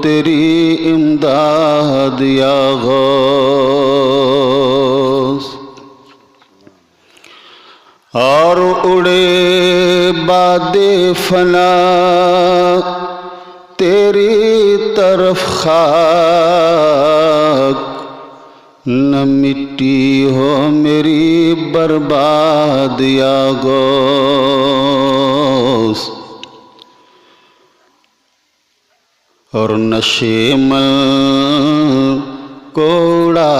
تیری امداد یا غوث، اور اڑے باد فنا تیری طرف خاک، نہ مٹی ہو میری برباد یا غوث، اور نشے مل کو اڑا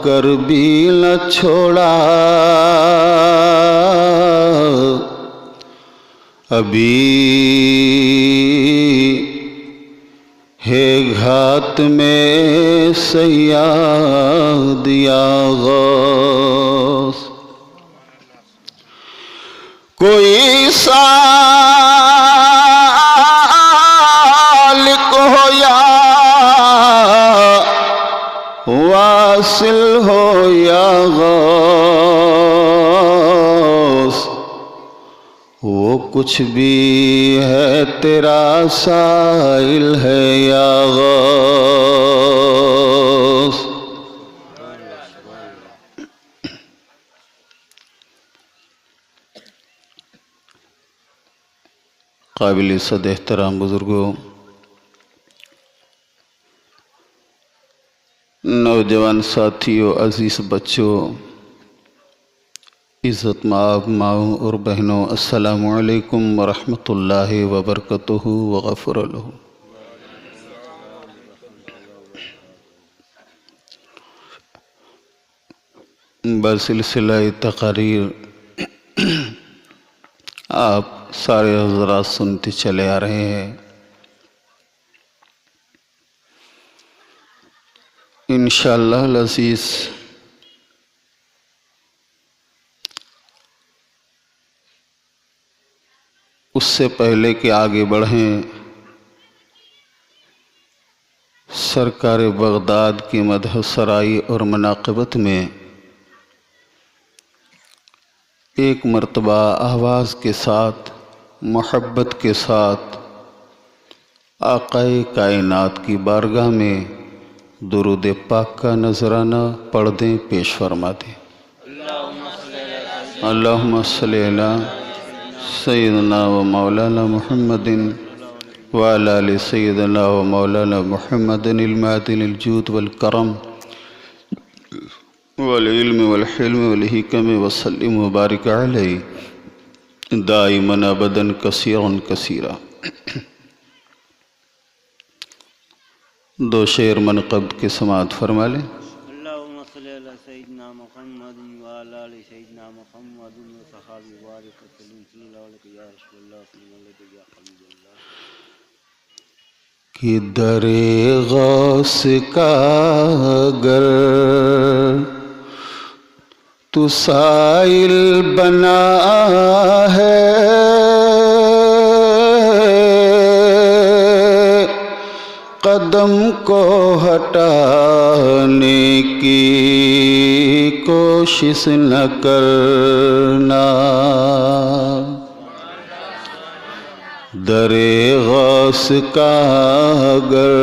کر بھی نہ چھوڑا، ابھی ہے گھات میں صیاد یا غوث، کوئی سالک ہو یا واصل ہو یا غوث، وہ کچھ بھی ہے تیرا سائل ہے یا غوث۔ قابل صد احترام بزرگوں، نوجوان ساتھیوں، عزیز بچوں، عزت مآب ماؤں اور بہنوں، السلام علیکم ورحمۃ اللہ وبرکاتہ وغفر لہ۔ بسلسلہ تقاریر آپ سارے حضرات سنتے چلے آ رہے ہیں، انشاءاللہ العزیز اس سے پہلے کہ آگے بڑھیں، سرکار بغداد کی مدح سرائی اور مناقبت میں ایک مرتبہ آواز کے ساتھ، محبت کے ساتھ آقائے کائنات کی بارگاہ میں درود پاک کا نذرانہ پڑھ دیں، پیش فرما دیں۔ اللہم صلی علی سیدنا و مولانا محمد وعلی آل سیدنا و مولانا محمد المعدن الجود والکرم والعلم والحلم والحکم وسلم وبارک علیہ دائما ابدا کثیرا کثیرا۔ دو شعر منقب کے سماعت فرما لیں۔ اللہم صلی علی سیدنا محمد وعلی آل سیدنا محمد وصحابہ وبارک وسلم صلی اللہ علیہ یا رسول اللہ صلی اللہ علیہ یا حبیب اللہ۔ کہ در غوث کا گر تو سائل بنا ہے، قدم کو ہٹانے کی کوشش نہ کرنا، در غوث کا گر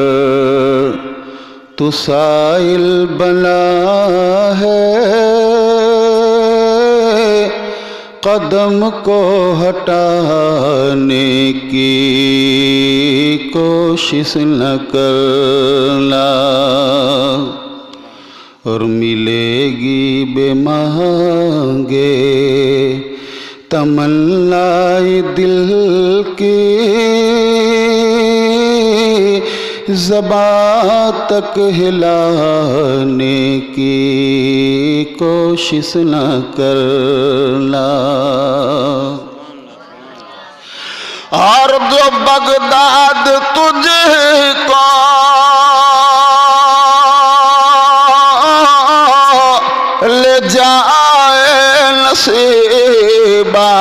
تو سائل بنا ہے، قدم کو ہٹانے کی کوشش نہ کرنا، اور ملے گی بے مانگے تمنائے دل کی، زباں تک ہلانے کی کوشش نہ کرنا، اور جو بغداد تجھ کو لے جائے نصیبہ،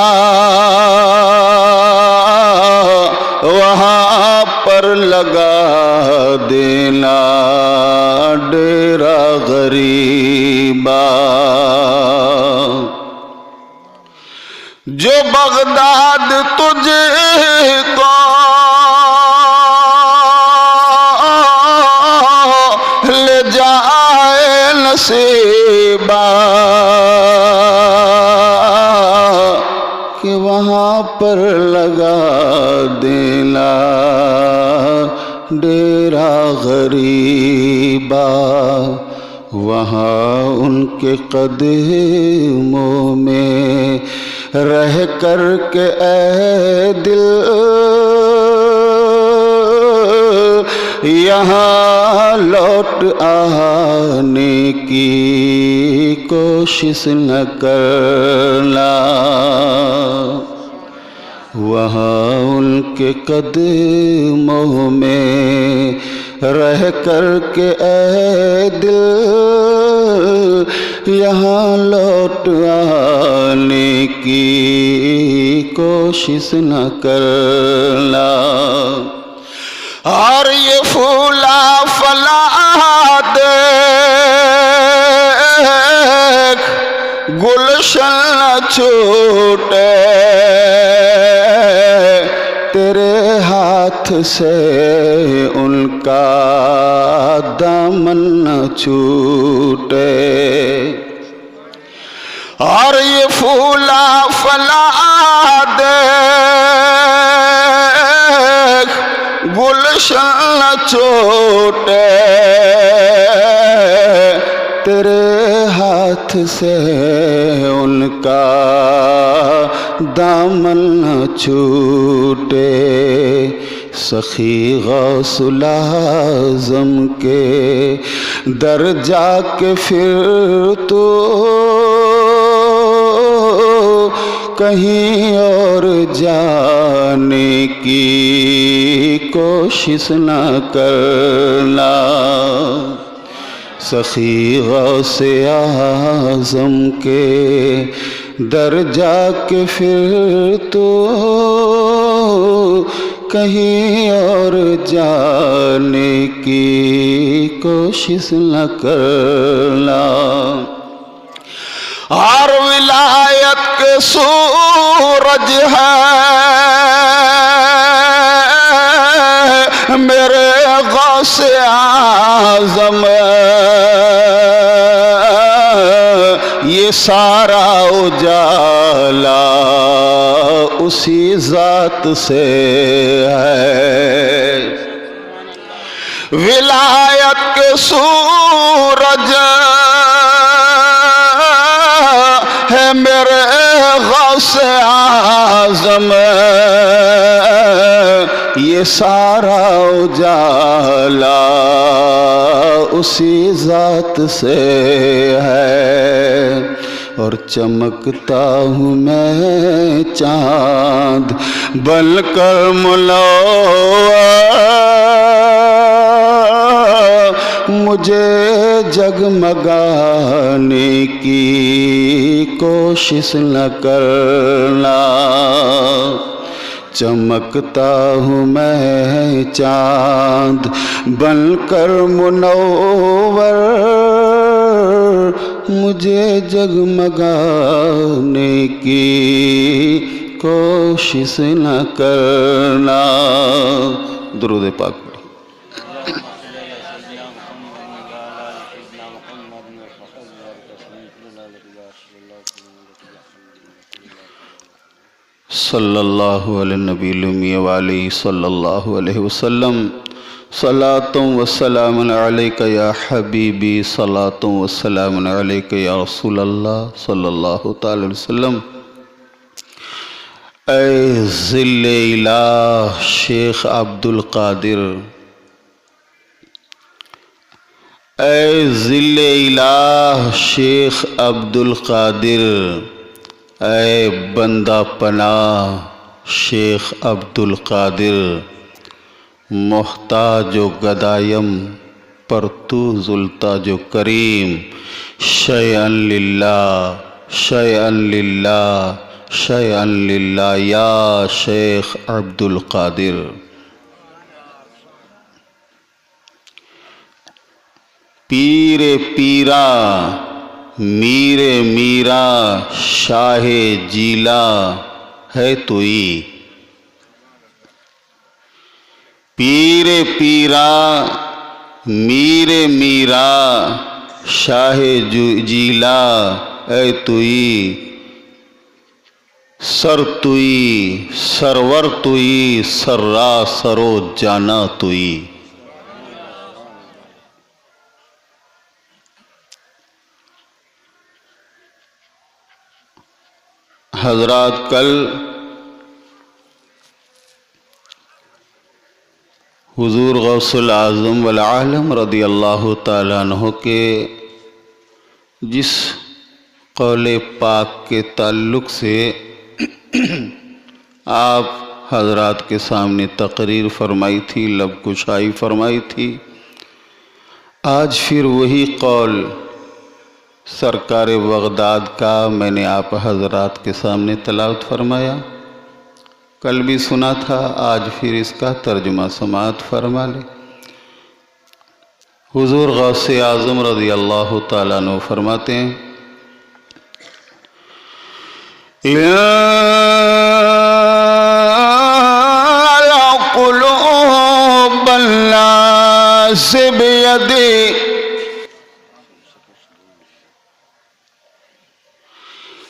وہاں پر لگا دینا ڈیرا غریبا، جو بغداد تجھ کو نصیبا کہ وہاں پر لگا دینا ڈیرا غریبا، وہاں ان کے قدموں میں رہ کر کے اے دل یہاں لوٹ آنے کی کوشش نہ کرنا، وہاں ان کے قدموں میں رہ کر کے اے دل یہاں لوٹ آنے کی کوشش نہ کرنا۔ اور یہ پھولا فلا دیکھ گلشن نہ چھوٹے، تیرے ہاتھ سے ان کا دامن نہ چھوٹے۔ اور یہ پھولا فلا دیکھ گلشن نہ چھوٹے، تیرے ہاتھ سے ان کا دامن نہ چھوٹے۔ سخی غوث الاعظم کے در جا کے پھر تو کہیں اور جانے کی کوشش نہ کرنا۔ سخی غوث اعظم کے در جا کے پھر تو کہیں اور جانے کی کوشش نہ کرنا۔ اور ولایت کے سورج ہے میرے غوث اعظم، یہ سارا اجالا اسی ذات سے ہے۔ ولایت کے سورج ہے میرے غوث اعظم، یہ سارا اجالا اسی ذات سے ہے۔ اور چمکتا ہوں میں چاند بن کر منور، مجھے جگمگانے کی کوشش نہ کرنا۔ چمکتا ہوں میں چاند بن کر منور، مجھے جگمگانے کی کوشش نہ کرنا۔ درود پاک پڑھیں۔ صلی اللہ علیہ نبی الامی وعلیہ صلی اللہ علیہ وسلم۔ صلاۃ و سلام علیک یا حبیبی، صلاۃ و سلام علیک یا رسول اللہ صلی اللہ تعالی علیہ وسلم۔ اے ذل الہ شیخ عبد القادر، اے ذل الہ شیخ عبد القادر، اے بندہ پناہ شیخ عبد القادر، محتاج و گدایم پر تو ذوالتاج و کریم، شیئا للہ شیئا للہ شیئا للہ یا شیخ عبد القادر۔ پیر پیرا میر میرا شاہ جیلا ہے توئی، پیر پیرا میر میرا شاہ جیلا اے توئی، سر توئی، سرور توئی، سرا سرو جانا توئی۔ حضرات، کل حضور غوث العظم والعالم رضی اللہ تعالیٰ عنہ کے جس قول پاک کے تعلق سے آپ حضرات کے سامنے تقریر فرمائی تھی، لب کشائی فرمائی تھی، آج پھر وہی قول سرکار بغداد کا میں نے آپ حضرات کے سامنے تلاوت فرمایا۔ کل بھی سنا تھا، آج پھر اس کا ترجمہ سماعت فرما لے۔ حضور غوث اعظم رضی اللہ تعالیٰ عنہ فرماتے ہیں، قلوب الناس بیدی،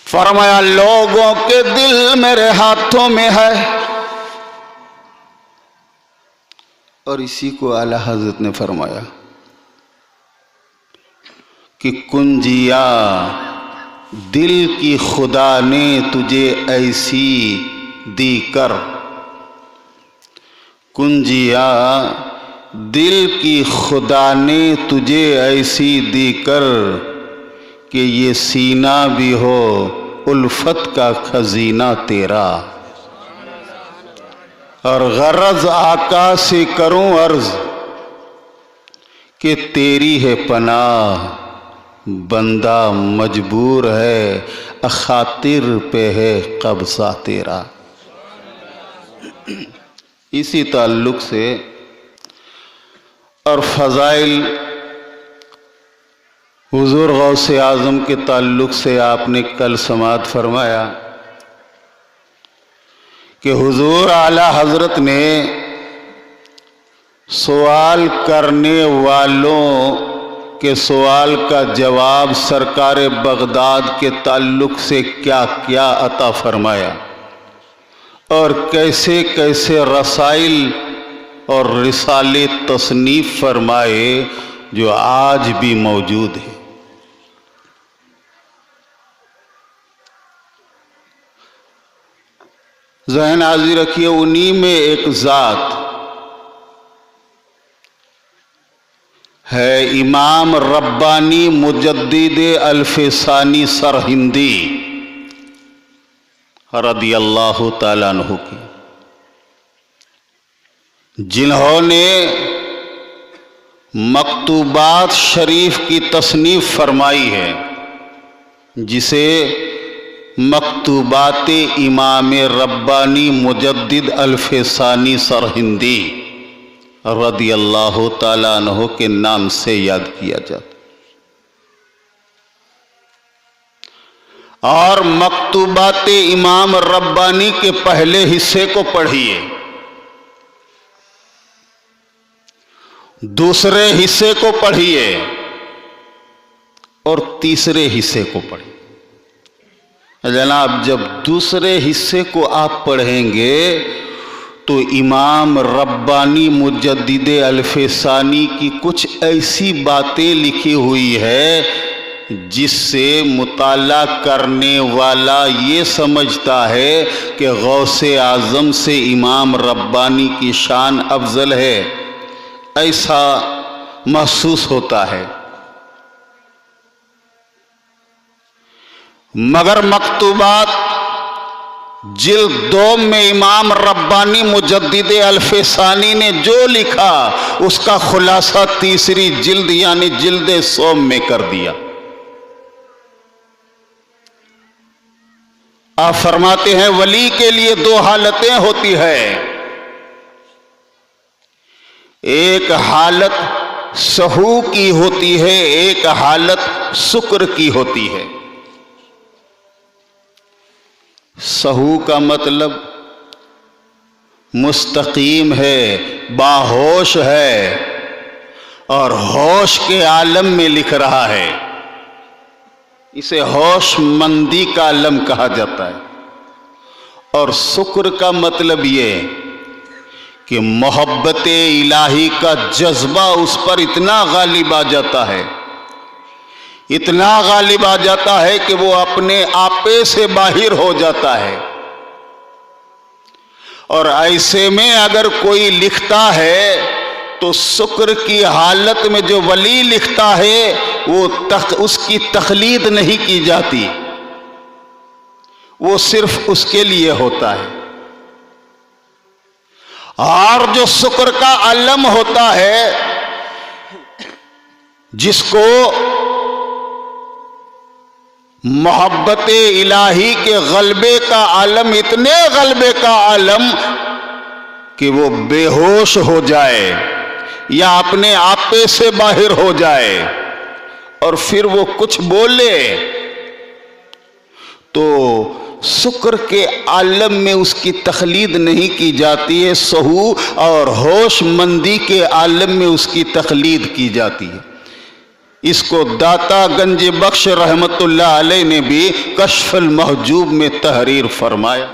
فرمایا لوگوں کے دل میرے ہاتھوں میں ہے۔ اور اسی کو اعلیٰ حضرت نے فرمایا کہ کنجیا دل کی خدا نے تجھے ایسی دی کر، کنجیا دل کی خدا نے تجھے ایسی دی کر کہ یہ سینہ بھی ہو الفت کا خزینہ تیرا، اور غرض آقا سے کروں عرض کہ تیری ہے پناہ، بندہ مجبور ہے اخاطر پہ ہے قبضہ تیرا۔ اسی تعلق سے اور فضائل حضور غوث اعظم کے تعلق سے آپ نے کل سماعت فرمایا کہ حضور اعلیٰ حضرت نے سوال کرنے والوں کے سوال کا جواب سرکار بغداد کے تعلق سے کیا کیا عطا فرمایا، اور کیسے کیسے رسائل اور رسالے تصنیف فرمائے جو آج بھی موجود ہیں۔ ذہن حاضر رکھیے، انہی میں ایک ذات ہے امام ربانی مجدد الفسانی سرہندی رضی اللہ تعالیٰ عنہ کی، جنہوں نے مکتوبات شریف کی تصنیف فرمائی ہے، جسے مکتوبات امام ربانی مجدد الفسانی سرہندی رضی اللہ تعالیٰ عنہ کے نام سے یاد کیا جاتا، اور مکتوبات امام ربانی کے پہلے حصے کو پڑھیے، دوسرے حصے کو پڑھیے اور تیسرے حصے کو پڑھیے۔ جناب، جب دوسرے حصے کو آپ پڑھیں گے تو امام ربانی مجدد الفسانی کی کچھ ایسی باتیں لکھی ہوئی ہے جس سے مطالعہ کرنے والا یہ سمجھتا ہے کہ غوث اعظم سے امام ربانی کی شان افضل ہے، ایسا محسوس ہوتا ہے۔ مگر مکتوبات جلد 2 میں امام ربانی مجدد الفسانی نے جو لکھا اس کا خلاصہ تیسری جلد یعنی جلد سوم میں کر دیا۔ آپ فرماتے ہیں ولی کے لیے 2 حالتیں ہوتی ہے، ایک حالت سہو کی ہوتی ہے، ایک حالت سکر کی ہوتی ہے۔ سہو کا مطلب مستقیم ہے، باہوش ہے، اور ہوش کے عالم میں لکھ رہا ہے. اسے ہوش مندی کا عالم کہا جاتا ہے. اور شکر کا مطلب یہ کہ محبت الہی کا جذبہ اس پر اتنا غالب آ جاتا ہے، اتنا غالب آ جاتا ہے کہ وہ اپنے آپے سے باہر ہو جاتا ہے. اور ایسے میں اگر کوئی لکھتا ہے تو شکر کی حالت میں جو ولی لکھتا ہے وہ اس کی تقلید نہیں کی جاتی، وہ صرف اس کے لیے ہوتا ہے. اور جو شکر کا علم ہوتا ہے، جس کو محبت الہی کے غلبے کا عالم، اتنے غلبے کا عالم کہ وہ بے ہوش ہو جائے یا اپنے آپے سے باہر ہو جائے اور پھر وہ کچھ بولے، تو شکر کے عالم میں اس کی تقلید نہیں کی جاتی ہے، سہو اور ہوش مندی کے عالم میں اس کی تقلید کی جاتی ہے. اس کو داتا گنج بخش رحمت اللہ علیہ نے بھی کشف المحجوب میں تحریر فرمایا.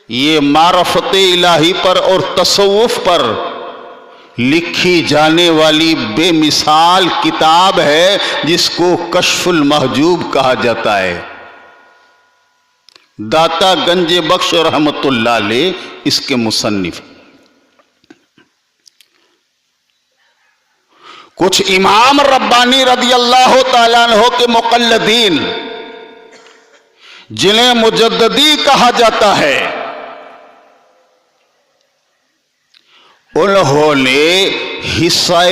یہ معرفت الہی پر اور تصوف پر لکھی جانے والی بے مثال کتاب ہے جس کو کشف المحجوب کہا جاتا ہے. داتا گنج بخش رحمت اللہ علیہ اس کے مصنف. کچھ امام ربانی رضی اللہ تعالیٰ عنہ کے مقلدین، جنہیں مجددی کہا جاتا ہے، انہوں نے حصہ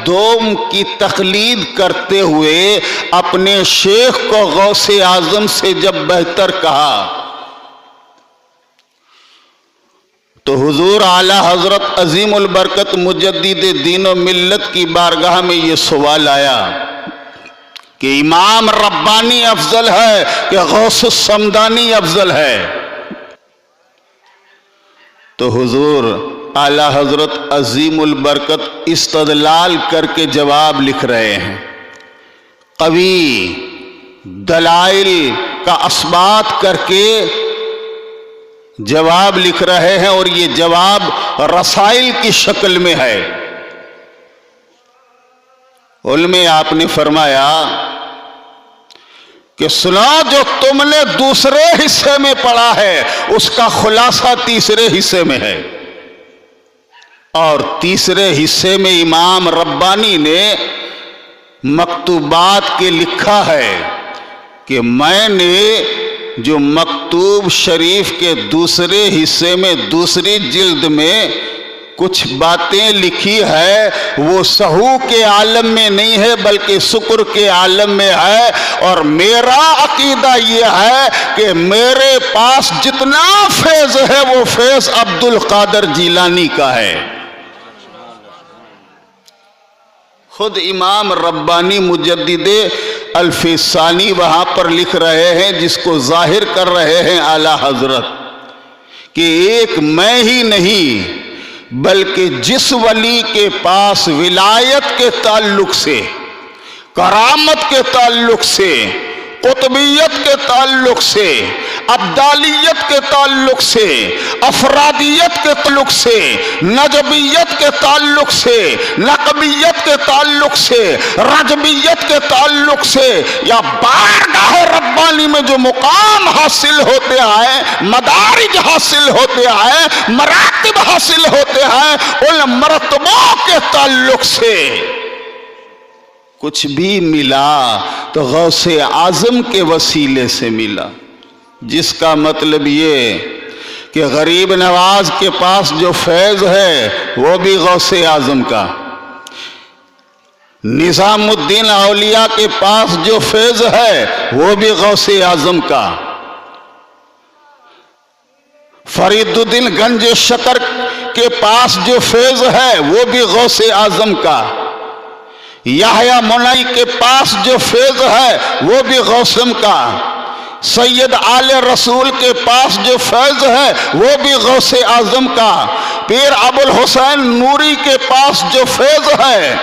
دوم کی تقلید کرتے ہوئے اپنے شیخ کو غوث اعظم سے جب بہتر کہا تو حضور اعلی حضرت عظیم البرکت مجدد دین و ملت کی بارگاہ میں یہ سوال آیا کہ امام ربانی افضل ہے کہ غوث السمدانی افضل ہے؟ تو حضور اعلی حضرت عظیم البرکت استدلال کر کے جواب لکھ رہے ہیں، قوی دلائل کا اثبات کر کے جواب لکھ رہے ہیں، اور یہ جواب رسائل کی شکل میں ہے. ان میں آپ نے فرمایا کہ سنا، جو تم نے دوسرے حصے میں پڑھا ہے اس کا خلاصہ تیسرے حصے میں ہے. اور تیسرے حصے میں امام ربانی نے مکتوبات کے لکھا ہے کہ میں نے جو مکتوب شریف کے دوسرے حصے میں دوسری جلد میں کچھ باتیں لکھی ہے وہ سہو کے عالم میں نہیں ہے بلکہ شکر کے عالم میں ہے. اور میرا عقیدہ یہ ہے کہ میرے پاس جتنا فیض ہے وہ فیض عبد القادر جیلانی کا ہے. خود امام ربانی مجدد الفسانی وہاں پر لکھ رہے ہیں، جس کو ظاہر کر رہے ہیں اعلی حضرت، کہ ایک میں ہی نہیں بلکہ جس ولی کے پاس ولایت کے تعلق سے، کرامت کے تعلق سے، قطبیت کے تعلق سے، ابدالیت کے تعلق سے، افرادیت کے تعلق سے، نجبیت کے تعلق سے، نقبیت کے تعلق سے، رجبیت کے تعلق سے، یا بارگاہ ربانی میں جو مقام حاصل ہوتے ہیں، مدارج حاصل ہوتے ہیں، مراتب حاصل ہوتے ہیں، ان مرتبوں کے تعلق سے کچھ بھی ملا تو غوث اعظم کے وسیلے سے ملا. جس کا مطلب یہ کہ غریب نواز کے پاس جو فیض ہے وہ بھی غوث اعظم کا، نظام الدین اولیاء کے پاس جو فیض ہے وہ بھی غوث اعظم کا، فرید الدین گنج شکر کے پاس جو فیض ہے وہ بھی غوث اعظم کا، یحییٰ منائی کے پاس جو فیض ہے وہ بھی غوثم کا، سید آل رسول کے پاس جو فیض ہے وہ بھی غوث اعظم کا، پیر ابو الحسین نوری کے پاس جو فیض ہے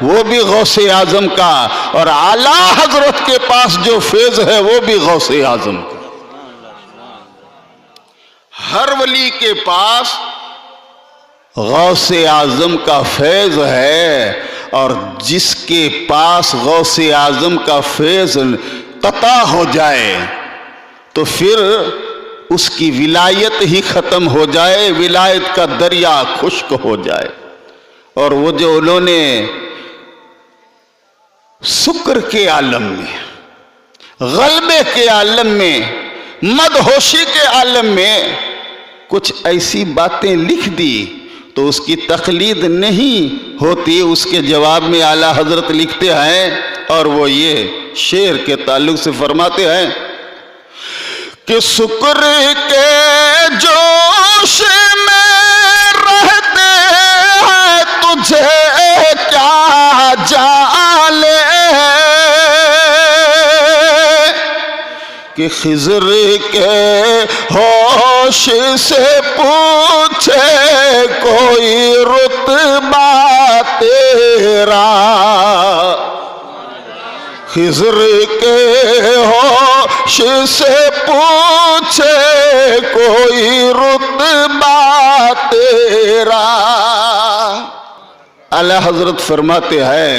وہ بھی غوث اعظم کا، اور اعلیٰ حضرت کے پاس جو فیض ہے وہ بھی غوث اعظم کا۔ ہر ولی کے پاس غوث اعظم کا فیض ہے، اور جس کے پاس غوث اعظم کا فیض قطع ہو جائے تو پھر اس کی ولایت ہی ختم ہو جائے، ولایت کا دریا خشک ہو جائے۔ اور وہ جو انہوں نے سکر کے عالم میں، غلبے کے عالم میں، مدہوشی کے عالم میں کچھ ایسی باتیں لکھ دی تو اس کی تقلید نہیں ہوتی۔ اس کے جواب میں اعلیٰ حضرت لکھتے ہیں، اور وہ یہ شعر کے تعلق سے فرماتے ہیں کہ سکر کے جوش میں رہتے ہیں تجھے کیا جالے، کہ خضر کے ہوش سے پوچھے کوئی رتبہ تیرا، خضر کے ہوش سے پوچھے کوئی رتبہ تیرا۔ اعلیٰ حضرت فرماتے ہیں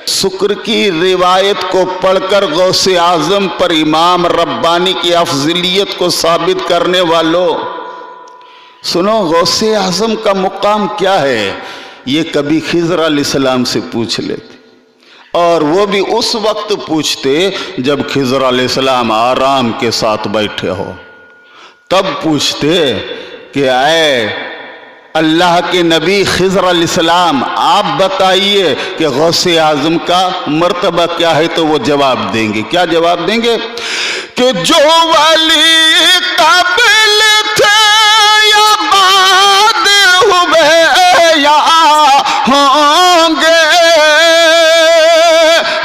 سکر کی روایت کو پڑھ کر غوث اعظم پر امام ربانی کی افضلیت کو ثابت کرنے والوں، سنو غوث اعظم کا مقام کیا ہے، یہ کبھی خضر علیہ السلام سے پوچھ لیتے، اور وہ بھی اس وقت پوچھتے جب خضر علیہ السلام آرام کے ساتھ بیٹھے ہو، تب پوچھتے کہ اے اللہ کے نبی خضر علیہ السلام آپ بتائیے کہ غوث اعظم کا مرتبہ کیا ہے، تو وہ جواب دیں گے۔ کیا جواب دیں گے؟ کہ جو ولی قبل تھے یا بعد ہوئے یا ہوں گے،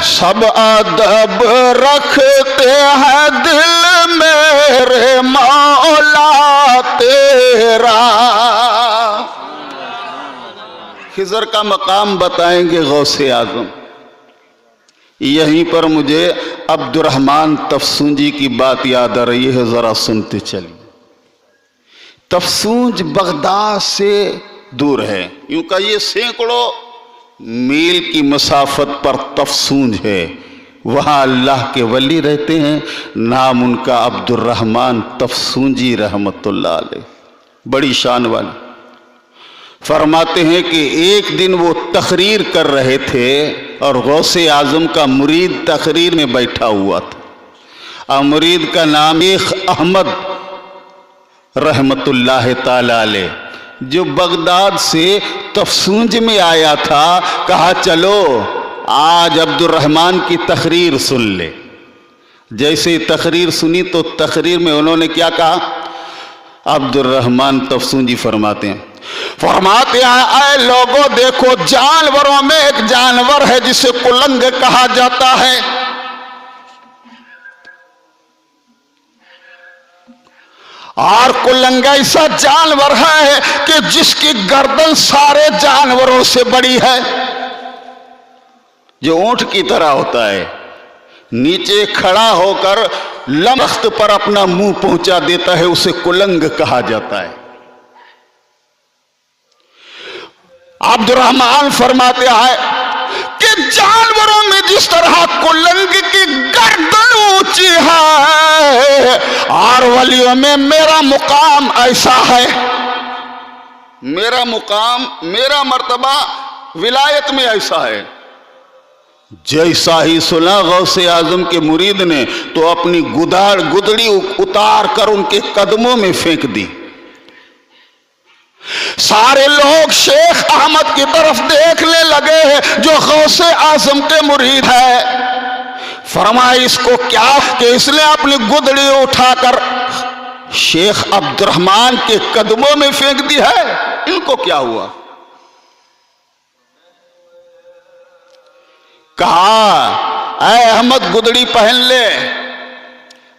سب ادب رکھتے ہیں دل میرے مولا تیرا۔ خضر کا مقام بتائیں گے غوث اعظم۔ یہیں پر مجھے عبد الرحمن تفسونجی کی بات یاد آ رہی ہے، ذرا سنتے چلیے۔ تفسونج بغداد سے دور ہے، یوں کہیے سینکڑوں میل کی مسافت پر تفسونج ہے، وہاں اللہ کے ولی رہتے ہیں، نام ان کا عبد الرحمن تفسونجی رحمت اللہ علیہ، بڑی شان والے۔ فرماتے ہیں کہ ایک دن وہ تقریر کر رہے تھے اور غوث اعظم کا مرید تقریر میں بیٹھا ہوا تھا، اور مرید کا نام شیخ احمد رحمت اللہ تعالی علیہ، جو بغداد سے تفسونج میں آیا تھا، کہا چلو آج عبد الرحمن کی تقریر سن لے۔ جیسے تقریر سنی تو تقریر میں انہوں نے کیا کہا؟ عبد الرحمن تفسونجی فرماتے ہیں اے لوگوں دیکھو، جانوروں میں ایک جانور ہے جسے کلنگ کہا جاتا ہے، اور کلنگ ایسا جانور ہے کہ جس کی گردن سارے جانوروں سے بڑی ہے، جو اونٹ کی طرح ہوتا ہے، نیچے کھڑا ہو کر لمخت پر اپنا منہ پہنچا دیتا ہے، اسے کلنگ کہا جاتا ہے۔ عبد الرحمن فرماتے ہیں کہ جانوروں میں جس طرح کلنگ کی گردن اونچی ہے، اور ولیوں میں میرا مقام ایسا ہے، میرا مقام، میرا مرتبہ ولایت میں ایسا ہے۔ جیسا ہی سنا غوث اعظم کے مرید نے تو اپنی گدڑی اتار کر ان کے قدموں میں پھینک دی۔ سارے لوگ شیخ احمد کی طرف دیکھنے لگے جو غوث اعظم کے مرید ہے۔ فرمایا اس کو کیا کہ اس نے اپنی گدڑی اٹھا کر شیخ عبد الرحمن کے قدموں میں پھینک دی ہے، ان کو کیا ہوا؟ کہا اے احمد گدڑی پہن لے،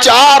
4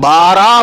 12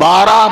12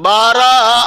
12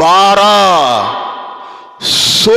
1200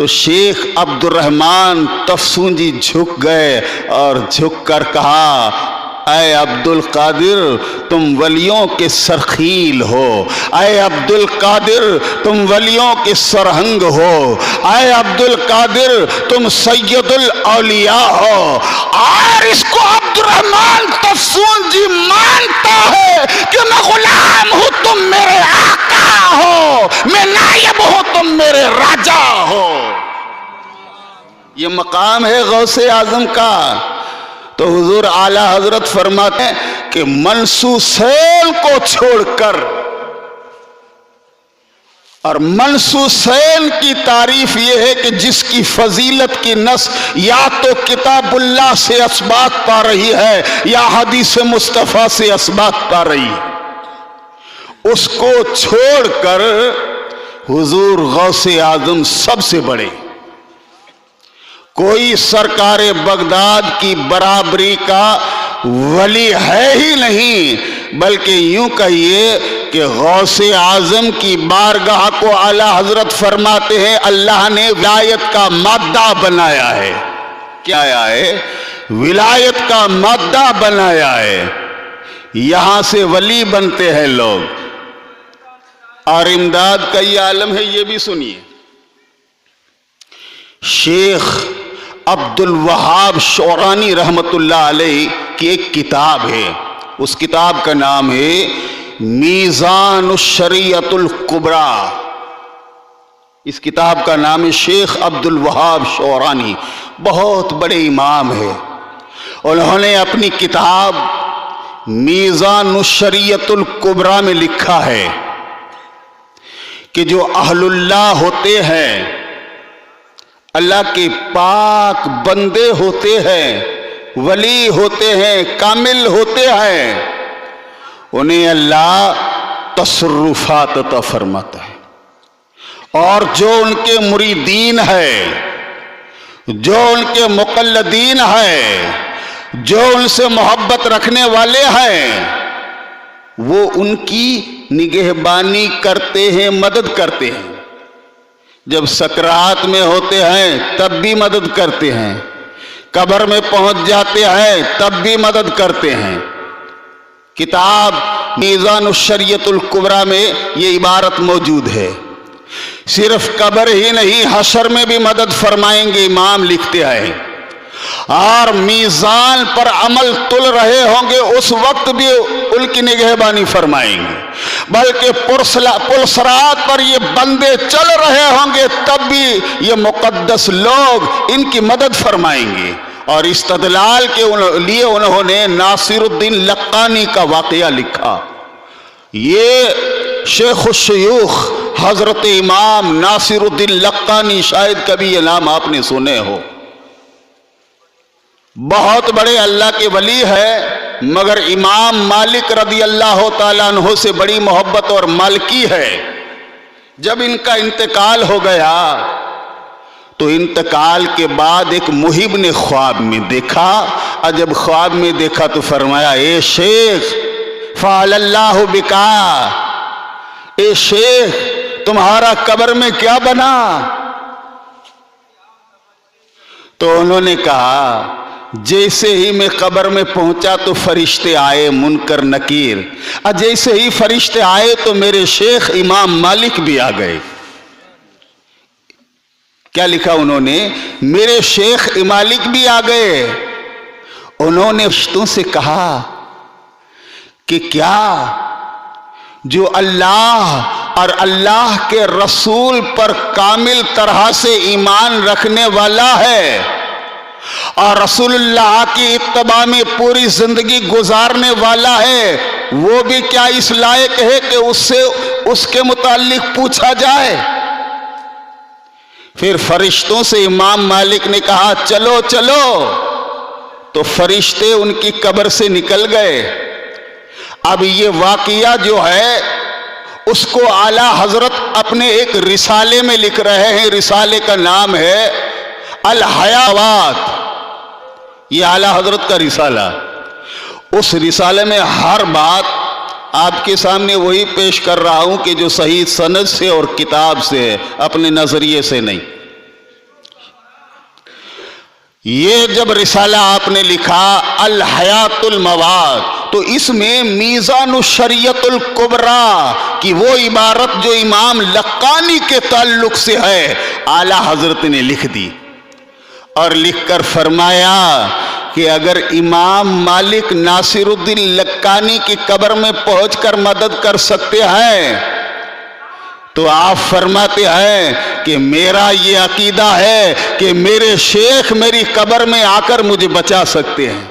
تو شیخ عبد الرحمن تفسونجی جھک گئے اور جھک کر کہا اے عبد القادر تم ولیوں کے سرخیل ہو، اے عبد القادر تم ولیوں کے سرہنگ ہو، اے عبد القادر تم سید الاولیاء ہو۔ اور اس کو عبد الرحمن تفسونجی مانتا ہے کہ میں غلام ہوں تم میرے آقا ہو، میں نائب ہوں تم میرے راجا ہو۔ یہ مقام ہے غوث اعظم کا۔ تو حضور اعلیٰ حضرت فرماتے ہیں کہ منصوصین کو چھوڑ کر، اور منصوصین کی تعریف یہ ہے کہ جس کی فضیلت کی نص یا تو کتاب اللہ سے اثبات پا رہی ہے یا حدیث مصطفیٰ سے اثبات پا رہی ہے، اس کو چھوڑ کر حضور غوث اعظم سب سے بڑے، کوئی سرکار بغداد کی برابری کا ولی ہے ہی نہیں، بلکہ یوں کہیے کہ غوث اعظم کی بارگاہ کو اعلیٰ حضرت فرماتے ہیں اللہ نے ولایت کا مادہ بنایا ہے۔ کیا ہے؟ ولایت کا مادہ بنایا ہے۔ یہاں سے ولی بنتے ہیں لوگ، اور امداد کا یہ عالم ہے۔ یہ بھی سنیے، شیخ عبد الوہاب شعرانی رحمت اللہ علیہ کی ایک کتاب ہے، اس کتاب کا نام ہے میزان الشریعت الکبریٰ۔ اس کتاب کا نام ہے شیخ عبد الوہاب شعرانی، بہت بڑے امام ہے۔ انہوں نے اپنی کتاب میزان الشریعت الکبریٰ میں لکھا ہے کہ جو اہل اللہ ہوتے ہیں، اللہ کے پاک بندے ہوتے ہیں، ولی ہوتے ہیں، کامل ہوتے ہیں، انہیں اللہ تصرفات عطا فرماتا ہے، اور جو ان کے مریدین ہیں، جو ان کے مقلدین ہیں، جو ان سے محبت رکھنے والے ہیں، وہ ان کی نگہبانی کرتے ہیں، مدد کرتے ہیں۔ جب سکرات میں ہوتے ہیں تب بھی مدد کرتے ہیں، قبر میں پہنچ جاتے ہیں تب بھی مدد کرتے ہیں۔ کتاب میزان الشریعت الکبریٰ میں یہ عبارت موجود ہے۔ صرف قبر ہی نہیں، حشر میں بھی مدد فرمائیں گے، امام لکھتے ہیں، اور میزان پر عمل تل رہے ہوں گے اس وقت بھی ان کی نگہبانی فرمائیں گے، بلکہ پلسرات پر یہ بندے چل رہے ہوں گے تب بھی یہ مقدس لوگ ان کی مدد فرمائیں گے۔ اور استدلال کے لیے انہوں نے ناصر الدین لقانی کا واقعہ لکھا۔ یہ شیخ الشیوخ حضرت امام ناصر الدین لقانی، شاید کبھی یہ نام آپ نے سنے ہو، بہت بڑے اللہ کے ولی ہے، مگر امام مالک رضی اللہ تعالیٰ عنہ سے بڑی محبت اور مالکی ہے۔ جب ان کا انتقال ہو گیا تو انتقال کے بعد ایک محب نے خواب میں دیکھا، اور جب خواب میں دیکھا تو فرمایا اے شیخ فعل اللہ بکا، اے شیخ تمہارا قبر میں کیا بنا؟ تو انہوں نے کہا جیسے ہی میں قبر میں پہنچا تو فرشتے آئے منکر نکیر، اور جیسے ہی فرشتے آئے تو میرے شیخ امام مالک بھی آ گئے۔ کیا لکھا انہوں نے؟ میرے شیخ مالک بھی آ گئے۔ انہوں نے فرشتوں سے کہا کہ کیا جو اللہ اور اللہ کے رسول پر کامل طرح سے ایمان رکھنے والا ہے اور رسول اللہ کی اتباع میں پوری زندگی گزارنے والا ہے، وہ بھی کیا اس لائق ہے کہ اس کے متعلق پوچھا جائے؟ پھر فرشتوں سے امام مالک نے کہا چلو چلو، تو فرشتے ان کی قبر سے نکل گئے۔ اب یہ واقعہ جو ہے اس کو اعلیٰ حضرت اپنے ایک رسالے میں لکھ رہے ہیں، رسالے کا نام ہے الحیوات، یہ اعلیٰ حضرت کا رسالہ۔ اس رسالے میں ہر بات آپ کے سامنے وہی پیش کر رہا ہوں کہ جو صحیح سند سے اور کتاب سے ہے، اپنے نظریے سے نہیں۔ یہ جب رسالہ آپ نے لکھا الحیات المواد، تو اس میں میزان الشریعت الکبریٰ کی وہ عبارت جو امام لقانی کے تعلق سے ہے اعلیٰ حضرت نے لکھ دی، اور لکھ کر فرمایا کہ اگر امام مالک ناصر الدین لقانی کی قبر میں پہنچ کر مدد کر سکتے ہیں تو آپ فرماتے ہیں کہ میرا یہ عقیدہ ہے کہ میرے شیخ میری قبر میں آ کر مجھے بچا سکتے ہیں۔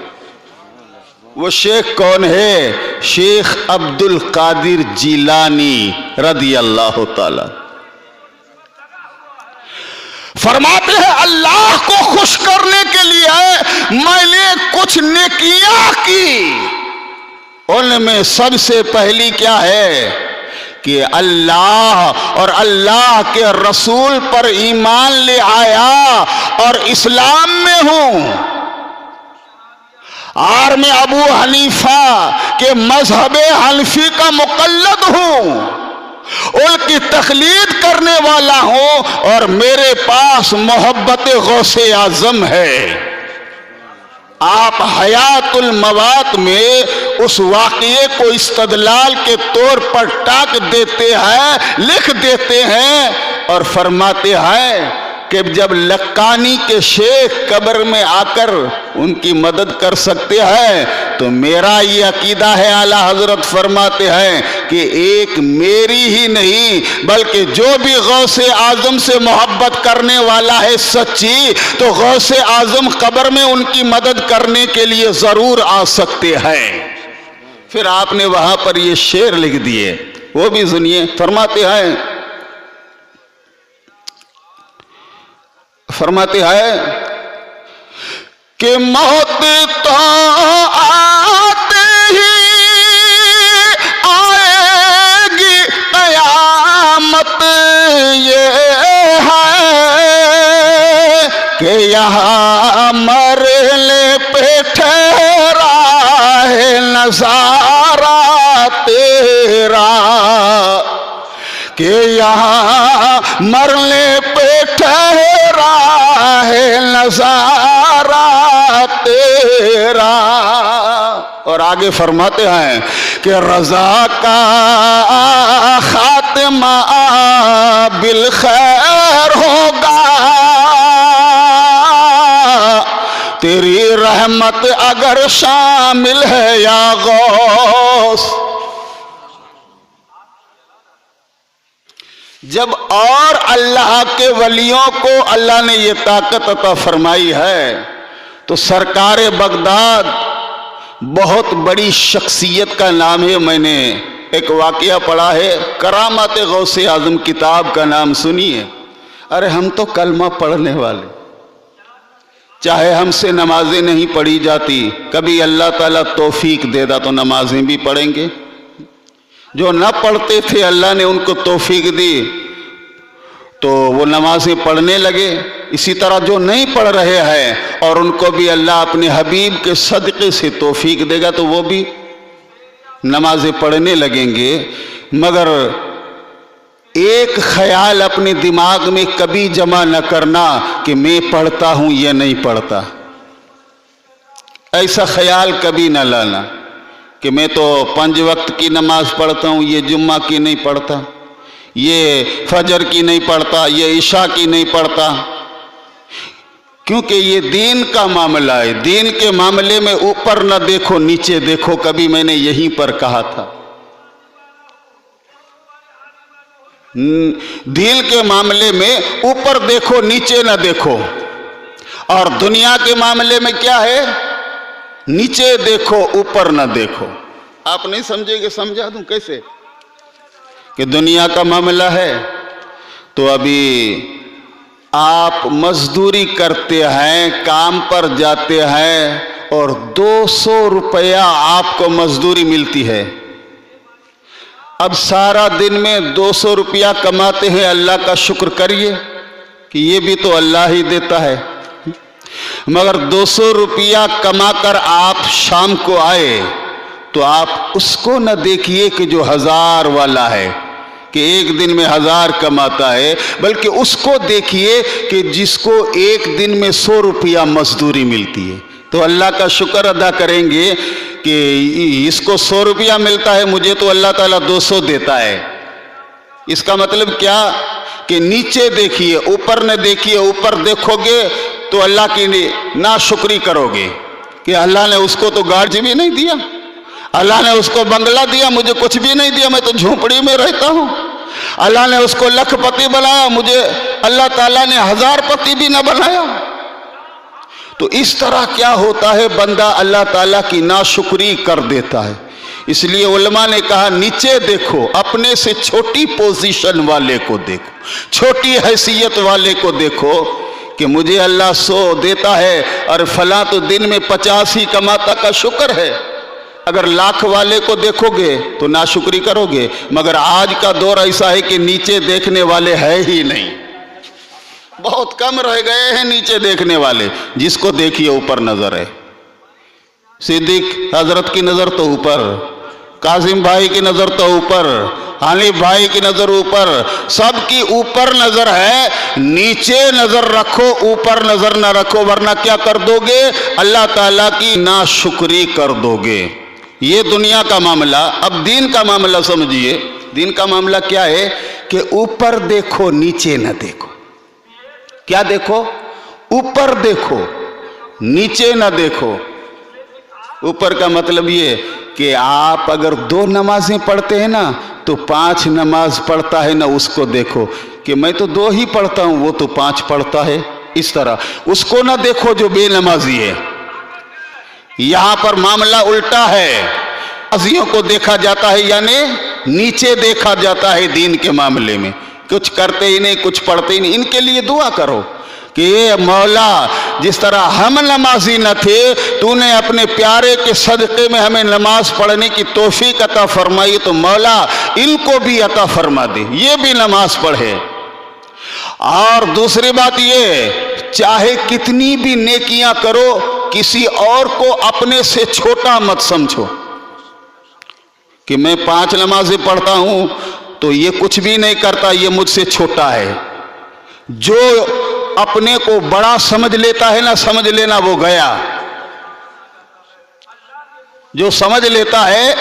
وہ شیخ کون ہے؟ شیخ عبد القادر جیلانی رضی اللہ تعالی۔ فرماتے ہیں اللہ کو خوش کرنے کے لیے میں نے کچھ نیکیاں کی، ان میں سب سے پہلی کیا ہے کہ اللہ اور اللہ کے رسول پر ایمان لے آیا اور اسلام میں ہوں، اور میں ابو حنیفہ کے مذہب حنفی کا مقلد ہوں، ان کی تقلید کرنے والا ہوں، اور میرے پاس محبت غوث اعظم ہے۔ آپ حیات المواد میں اس واقعے کو استدلال کے طور پر ٹاک دیتے ہیں، لکھ دیتے ہیں، اور فرماتے ہیں کہ جب لقانی کے شیخ قبر میں آ کر ان کی مدد کر سکتے ہیں تو میرا یہ عقیدہ ہے، اعلیٰ حضرت فرماتے ہیں کہ ایک میری ہی نہیں بلکہ جو بھی غوث اعظم سے محبت کرنے والا ہے سچی، تو غوث اعظم قبر میں ان کی مدد کرنے کے لیے ضرور آ سکتے ہیں۔ پھر آپ نے وہاں پر یہ شعر لکھ دیے، وہ بھی سنیے۔ فرماتے ہیں کہ موت تو آتے ہی آئے گی قیامت، یہ ہے کہ یہاں مرنے پہ ٹھہرا ہے نظارہ تیرا، کہ یہاں مرنے پہ ٹھہرا ہے نظارہ تیرا۔ اور آگے فرماتے ہیں کہ رضا کا خاتمہ بالخیر ہوگا، تیری رحمت اگر شامل ہے یا غوث۔ جب اور اللہ کے ولیوں کو اللہ نے یہ طاقت عطا فرمائی ہے تو سرکار بغداد بہت بڑی شخصیت کا نام ہے۔ میں نے ایک واقعہ پڑھا ہے، کرامات غوث اعظم کتاب کا نام سنیے۔ ارے ہم تو کلمہ پڑھنے والے، چاہے ہم سے نمازیں نہیں پڑھی جاتی، کبھی اللہ تعالیٰ توفیق دے دا تو نمازیں بھی پڑھیں گے۔ جو نہ پڑھتے تھے اللہ نے ان کو توفیق دی تو وہ نمازیں پڑھنے لگے، اسی طرح جو نہیں پڑھ رہے ہیں اور ان کو بھی اللہ اپنے حبیب کے صدقے سے توفیق دے گا تو وہ بھی نمازیں پڑھنے لگیں گے۔ مگر ایک خیال اپنے دماغ میں کبھی جمع نہ کرنا کہ میں پڑھتا ہوں یا نہیں پڑھتا، ایسا خیال کبھی نہ لانا کہ میں تو 5 وقت کی نماز پڑھتا ہوں، یہ جمعہ کی نہیں پڑھتا، یہ فجر کی نہیں پڑھتا، یہ عشاء کی نہیں پڑھتا، کیونکہ یہ دین کا معاملہ ہے۔ دین کے معاملے میں اوپر نہ دیکھو نیچے دیکھو، کبھی میں نے یہیں پر کہا تھا۔ دین کے معاملے میں اوپر دیکھو نیچے نہ دیکھو، اور دنیا کے معاملے میں کیا ہے؟ نیچے دیکھو اوپر نہ دیکھو۔ آپ نہیں سمجھے گے، سمجھا دوں کیسے؟ کہ دنیا کا معاملہ ہے تو ابھی آپ مزدوری کرتے ہیں، کام پر جاتے ہیں اور 200 روپیہ آپ کو مزدوری ملتی ہے۔ اب سارا دن میں 200 روپیہ کماتے ہیں، اللہ کا شکر کریے کہ یہ بھی تو اللہ ہی دیتا ہے۔ مگر 200 روپیہ کما کر آپ شام کو آئے تو آپ اس کو نہ دیکھیے کہ جو 1000 والا ہے، کہ ایک دن میں 1000 کماتا ہے، بلکہ اس کو دیکھیے کہ جس کو ایک دن میں 100 روپیہ مزدوری ملتی ہے۔ تو اللہ کا شکر ادا کریں گے کہ اس کو 100 روپیہ ملتا ہے، مجھے تو اللہ تعالیٰ 200 دیتا ہے۔ اس کا مطلب کیا کہ نیچے دیکھیے، اوپر نہ دیکھیے۔ اوپر دیکھو گے تو اللہ کی ناشکری کرو گے کہ اللہ نے اس کو تو گاڑی بھی نہیں دیا، اللہ نے اس کو بنگلہ دیا، مجھے کچھ بھی نہیں دیا، میں تو جھونپڑی میں رہتا ہوں۔ اللہ نے اس کو لکھ پتی بنایا، مجھے اللہ تعالیٰ نے 1000 پتی بھی نہ بنایا۔ تو اس طرح کیا ہوتا ہے، بندہ اللہ تعالیٰ کی ناشکری کر دیتا ہے۔ اس لیے علماء نے کہا نیچے دیکھو، اپنے سے چھوٹی پوزیشن والے کو دیکھو، چھوٹی حیثیت والے کو دیکھو کہ مجھے اللہ 100 دیتا ہے اور فلاں تو دن میں 50 ہی کماتا، کا شکر ہے۔ اگر 1,00,000 والے کو دیکھو گے تو ناشکری کرو گے، مگر آج کا دور ایسا ہے کہ نیچے دیکھنے والے ہے ہی نہیں، بہت کم رہ گئے ہیں نیچے دیکھنے والے۔ جس کو دیکھیے اوپر نظر ہے، صدیق حضرت کی نظر تو اوپر، قاسم بھائی کی نظر تو اوپر، حنیف بھائی کی نظر اوپر، سب کی اوپر نظر ہے۔ نیچے نظر رکھو، اوپر نظر نہ رکھو، ورنہ کیا کر دو گے؟ اللہ تعالیٰ کی ناشکری کر دو گے۔ یہ دنیا کا معاملہ۔ اب دین کا معاملہ سمجھیے۔ دین کا معاملہ کیا ہے کہ اوپر دیکھو، نیچے نہ دیکھو۔ کیا دیکھو؟ اوپر دیکھو، نیچے نہ دیکھو۔ اوپر کا مطلب یہ کہ آپ اگر 2 نمازیں پڑھتے ہیں نا تو 5 نماز پڑھتا ہے نا، اس کو دیکھو کہ میں تو 2 ہی پڑھتا ہوں، وہ تو 5 پڑھتا ہے۔ اس طرح اس کو نہ دیکھو جو بے نمازی ہے۔ یہاں پر معاملہ الٹا ہے، نمازیوں کو دیکھا جاتا ہے، یعنی نیچے دیکھا جاتا ہے دین کے معاملے میں۔ کچھ کرتے ہی نہیں، کچھ پڑھتے ہی نہیں۔ ان کے لیے دعا کرو کہ اے مولا، جس طرح ہم نمازی نہ تھے، تو نے اپنے پیارے کے صدقے میں ہمیں نماز پڑھنے کی توفیق عطا فرمائی، تو مولا ان کو بھی عطا فرما دے، یہ بھی نماز پڑھے۔ اور دوسری بات یہ، چاہے کتنی بھی نیکیاں کرو، کسی اور کو اپنے سے چھوٹا مت سمجھو کہ میں 5 نمازیں پڑھتا ہوں تو یہ کچھ بھی نہیں کرتا، یہ مجھ سے چھوٹا ہے۔ جو اپنے کو بڑا سمجھ لیتا ہے نا، سمجھ لینا وہ گیا۔ جو سمجھ لیتا ہے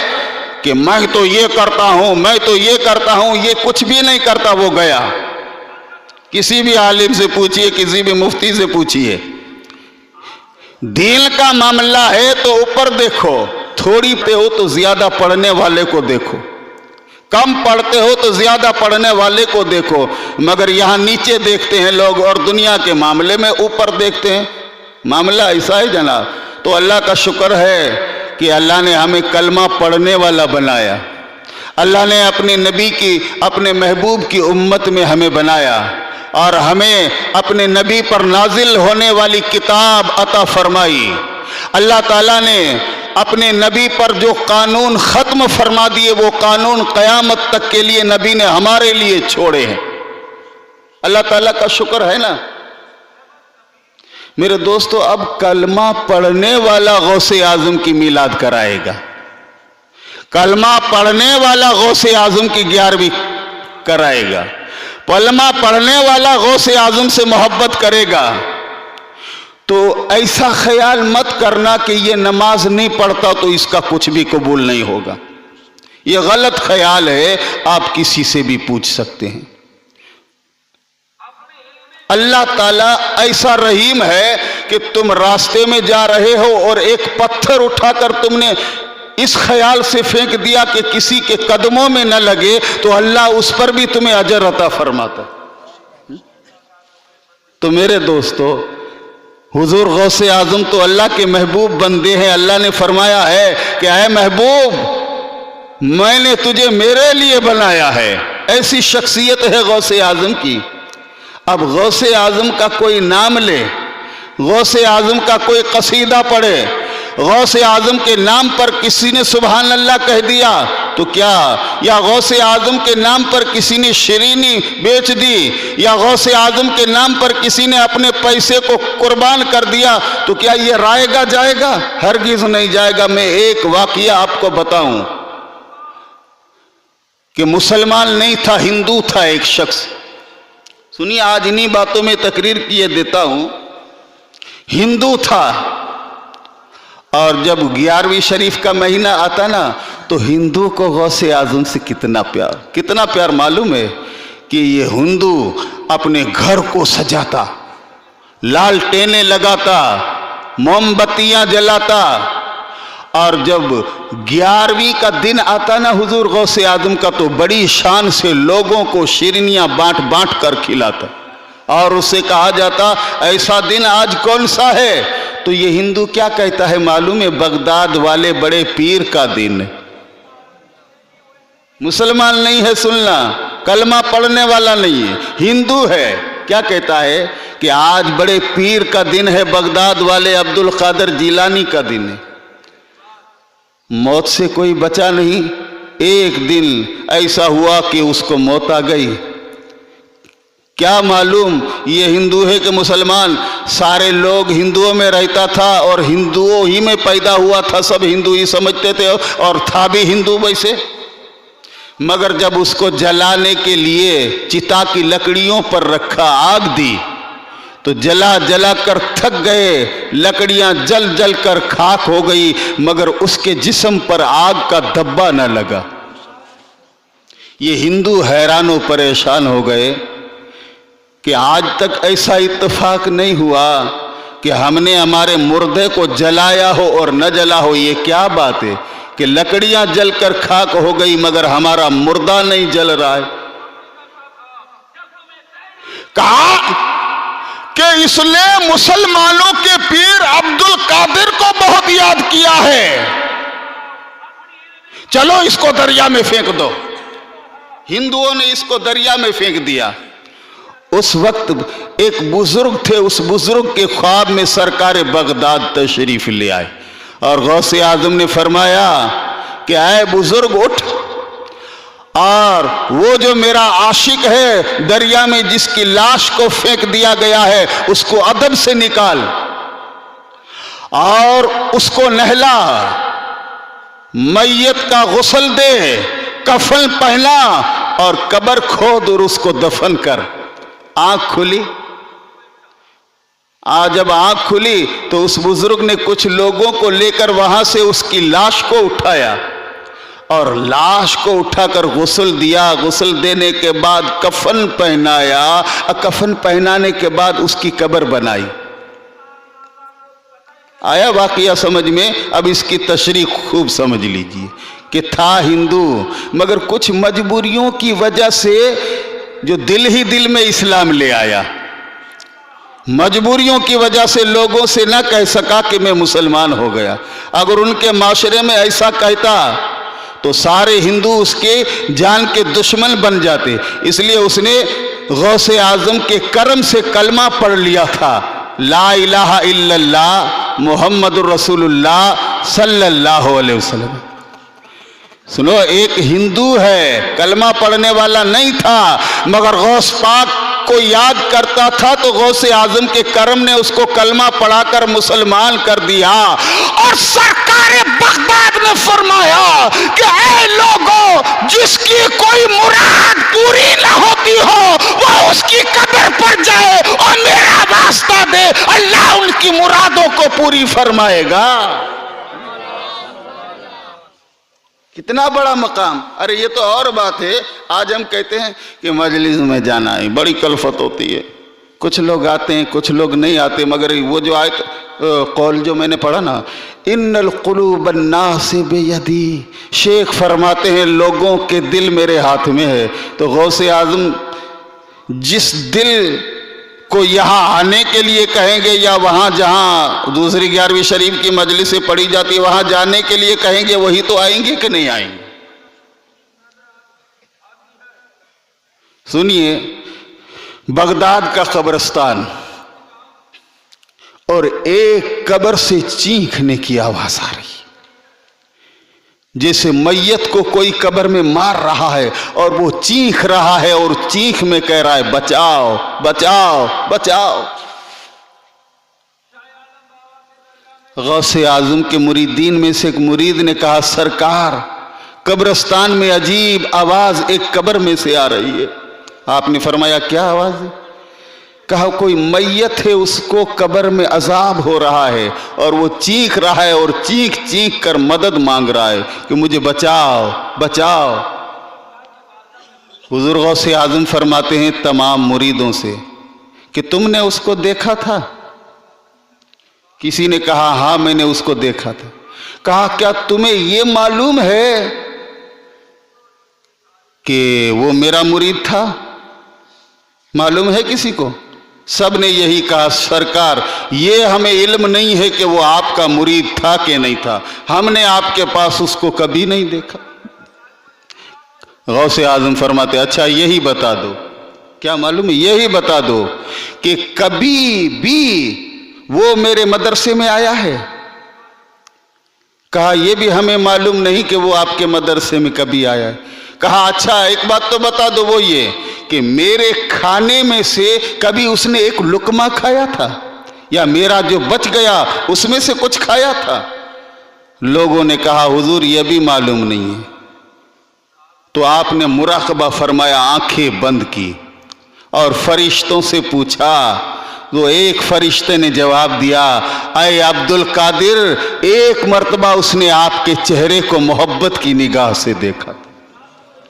کہ میں تو یہ کرتا ہوں، میں تو یہ کرتا ہوں، یہ کچھ بھی نہیں کرتا، وہ گیا۔ کسی بھی عالم سے پوچھئے، کسی بھی مفتی سے پوچھئے۔ دین کا معاملہ ہے تو اوپر دیکھو، تھوڑی پہ ہو تو زیادہ پڑھنے والے کو دیکھو، کم پڑھتے ہو تو زیادہ پڑھنے والے کو دیکھو، مگر یہاں نیچے دیکھتے ہیں لوگ اور دنیا کے معاملے میں اوپر دیکھتے ہیں۔ معاملہ ایسا ہے جناب۔ تو اللہ کا شکر ہے کہ اللہ نے ہمیں کلمہ پڑھنے والا بنایا، اللہ نے اپنے نبی کی، اپنے محبوب کی امت میں ہمیں بنایا، اور ہمیں اپنے نبی پر نازل ہونے والی کتاب عطا فرمائی۔ اللہ تعالیٰ نے اپنے نبی پر جو قانون ختم فرما دیے، وہ قانون قیامت تک کے لیے نبی نے ہمارے لیے چھوڑے ہیں۔ اللہ تعالیٰ کا شکر ہے نا۔ میرے دوستو، اب کلمہ پڑھنے والا غوث اعظم کی میلاد کرائے گا، کلمہ پڑھنے والا غوث اعظم کی 11ویں کرائے گا، کلمہ پڑھنے والا غوث اعظم سے محبت کرے گا۔ تو ایسا خیال مت کرنا کہ یہ نماز نہیں پڑھتا تو اس کا کچھ بھی قبول نہیں ہوگا، یہ غلط خیال ہے۔ آپ کسی سے بھی پوچھ سکتے ہیں۔ اللہ تعالیٰ ایسا رحیم ہے کہ تم راستے میں جا رہے ہو اور ایک پتھر اٹھا کر تم نے اس خیال سے پھینک دیا کہ کسی کے قدموں میں نہ لگے، تو اللہ اس پر بھی تمہیں اجر عطا فرماتا۔ تو میرے دوستو، حضور غوث اعظم تو اللہ کے محبوب بندے ہیں۔ اللہ نے فرمایا ہے کہ اے محبوب، میں نے تجھے میرے لیے بنایا ہے۔ ایسی شخصیت ہے غوث اعظم کی۔ اب غوث اعظم کا کوئی نام لے، غوث اعظم کا کوئی قصیدہ پڑھے، غوث اعظم کے نام پر کسی نے سبحان اللہ کہہ دیا تو کیا، یا غوث اعظم کے نام پر کسی نے شیرینی بیچ دی، یا غوث اعظم کے نام پر کسی نے اپنے پیسے کو قربان کر دیا تو کیا یہ رائے گا جائے گا؟ ہرگز نہیں جائے گا۔ میں ایک واقعہ آپ کو بتاؤں کہ مسلمان نہیں تھا، ہندو تھا ایک شخص. سنیے، آج انہی باتوں میں تقریر کیے دیتا ہوں. ہندو تھا، اور جب 11ویں شریف کا مہینہ آتا نا تو ہندو کو غوث اعظم سے کتنا پیار معلوم ہے کہ یہ ہندو اپنے گھر کو سجاتا، لالٹینیں لگاتا، موم بتیاں جلاتا، اور جب 11ویں کا دن آتا نا حضور غوث اعظم کا تو بڑی شان سے لوگوں کو شیرینیاں بانٹ بانٹ کر کھلاتا، اور اسے کہا جاتا ایسا دن آج کون سا ہے؟ تو یہ ہندو کیا کہتا ہے معلوم ہے؟ بغداد والے بڑے پیر کا دن ہے. مسلمان نہیں ہے، سننا، کلمہ پڑھنے والا نہیں ہے، ہندو ہے. کیا کہتا ہے کہ آج بڑے پیر کا دن ہے، بغداد والے عبد القادر جیلانی کا دن ہے. موت سے کوئی بچا نہیں. ایک دن ایسا ہوا کہ اس کو موت آ گئی. کیا معلوم یہ ہندو ہے کہ مسلمان؟ سارے لوگ ہندوؤں میں رہتا تھا اور ہندوؤں ہی میں پیدا ہوا تھا، سب ہندو ہی سمجھتے تھے، اور تھا بھی ہندو ویسے. مگر جب اس کو جلانے کے لیے چتا کی لکڑیوں پر رکھا، آگ دی، تو جلا جلا کر تھک گئے، لکڑیاں جل جل کر خاک ہو گئی، مگر اس کے جسم پر آگ کا دھبا نہ لگا. یہ ہندو حیران و پریشان ہو گئے کہ آج تک ایسا اتفاق نہیں ہوا کہ ہم نے ہمارے مردے کو جلایا ہو اور نہ جلا ہو. یہ کیا بات ہے کہ لکڑیاں جل کر خاک ہو گئی مگر ہمارا مردہ نہیں جل رہا ہے؟ کہا کہ اس نے مسلمانوں کے پیر عبد القادر کو بہت یاد کیا ہے، چلو اس کو دریا میں پھینک دو. ہندوؤں نے اس کو دریا میں پھینک دیا. اس وقت ایک بزرگ تھے، اس بزرگ کے خواب میں سرکار بغداد تشریف لے آئے، اور غوث اعظم نے فرمایا کہ اے بزرگ اٹھ، اور وہ جو میرا عاشق ہے دریا میں جس کی لاش کو پھینک دیا گیا ہے اس کو ادب سے نکال اور اس کو نہلا، میت کا غسل دے، کفن پہنا اور قبر کھود اور اس کو دفن کر. آنکھ کھلی. جب آنکھ کھلی تو اس بزرگ نے کچھ لوگوں کو لے کر وہاں سے اس کی لاش کو اٹھایا اور لاش کو اٹھا کر غسل دیا. غسل دینے کے بعد کفن پہنایا، کفن پہنانے کے بعد اس کی قبر بنائی. آیا واقعہ سمجھ میں؟ اب اس کی تشریح خوب سمجھ لیجئے کہ تھا ہندو، مگر کچھ مجبوریوں کی وجہ سے جو دل ہی دل میں اسلام لے آیا، مجبوریوں کی وجہ سے لوگوں سے نہ کہہ سکا کہ میں مسلمان ہو گیا. اگر ان کے معاشرے میں ایسا کہتا تو سارے ہندو اس کے جان کے دشمن بن جاتے. اس لیے اس نے غوث اعظم کے کرم سے کلمہ پڑھ لیا تھا، لا الہ الا اللہ محمد الرسول اللہ صلی اللہ علیہ وسلم. سنو، ایک ہندو ہے، کلمہ پڑھنے والا نہیں تھا، مگر غوث پاک کو یاد کرتا تھا تو غوث اعظم کے کرم نے اس کو کلمہ پڑھا کر مسلمان کر دیا. اور سرکار بغداد نے فرمایا کہ اے لوگوں، جس کی کوئی مراد پوری نہ ہوتی ہو وہ اس کی قبر پر جائے اور میرا واسطہ دے، اللہ ان کی مرادوں کو پوری فرمائے گا. کتنا بڑا مقام. ارے یہ تو اور بات ہے، آج ہم کہتے ہیں کہ مجلس میں جانا ہے، بڑی کلفت ہوتی ہے، کچھ لوگ آتے ہیں کچھ لوگ نہیں آتے. مگر وہ جو آیت قول جو میں نے پڑھا نا، ان القلوب الناس بیدی، شیخ فرماتے ہیں لوگوں کے دل میرے ہاتھ میں ہے. تو غوث اعظم جس دل کو یہاں آنے کے لیے کہیں گے یا وہاں جہاں دوسری 11ویں شریف کی مجلسیں پڑھی جاتی ہے وہاں جانے کے لیے کہیں گے، وہی تو آئیں گے کہ نہیں آئیں گے؟ سنیے، بغداد کا قبرستان، اور ایک قبر سے چیخنے کی آواز آ رہی، جیسے میت کو کوئی قبر میں مار رہا ہے اور وہ چیخ رہا ہے اور چیخ میں کہہ رہا ہے بچاؤ بچاؤ بچاؤ. غوث اعظم کے مریدین میں سے ایک مرید نے کہا سرکار قبرستان میں عجیب آواز ایک قبر میں سے آ رہی ہے۔ آپ نے فرمایا کیا آواز ہے؟ کہا کوئی میت ہے، اس کو قبر میں عذاب ہو رہا ہے اور وہ چیخ رہا ہے اور چیخ چیخ کر مدد مانگ رہا ہے کہ مجھے بچاؤ بچاؤ۔ حضور غوث اعظم فرماتے ہیں تمام مریدوں سے کہ تم نے اس کو دیکھا تھا؟ کسی نے کہا ہاں میں نے اس کو دیکھا تھا۔ کہا کیا تمہیں یہ معلوم ہے کہ وہ میرا مرید تھا؟ معلوم ہے کسی کو؟ سب نے یہی کہا سرکار یہ ہمیں علم نہیں ہے کہ وہ آپ کا مرید تھا کہ نہیں تھا، ہم نے آپ کے پاس اس کو کبھی نہیں دیکھا۔ غوث اعظم فرماتے اچھا یہی بتا دو، کیا معلوم ہے؟ یہی بتا دو کہ کبھی بھی وہ میرے مدرسے میں آیا ہے؟ کہا یہ بھی ہمیں معلوم نہیں کہ وہ آپ کے مدرسے میں کبھی آیا ہے۔ کہا اچھا ایک بات تو بتا دو، وہ یہ کہ میرے کھانے میں سے کبھی اس نے ایک لقمہ کھایا تھا یا میرا جو بچ گیا اس میں سے کچھ کھایا تھا؟ لوگوں نے کہا حضور یہ بھی معلوم نہیں ہے۔ تو آپ نے مراقبہ فرمایا، آنکھیں بند کی اور فرشتوں سے پوچھا۔ تو ایک فرشتے نے جواب دیا اے عبد القادر، ایک مرتبہ اس نے آپ کے چہرے کو محبت کی نگاہ سے دیکھا تھا۔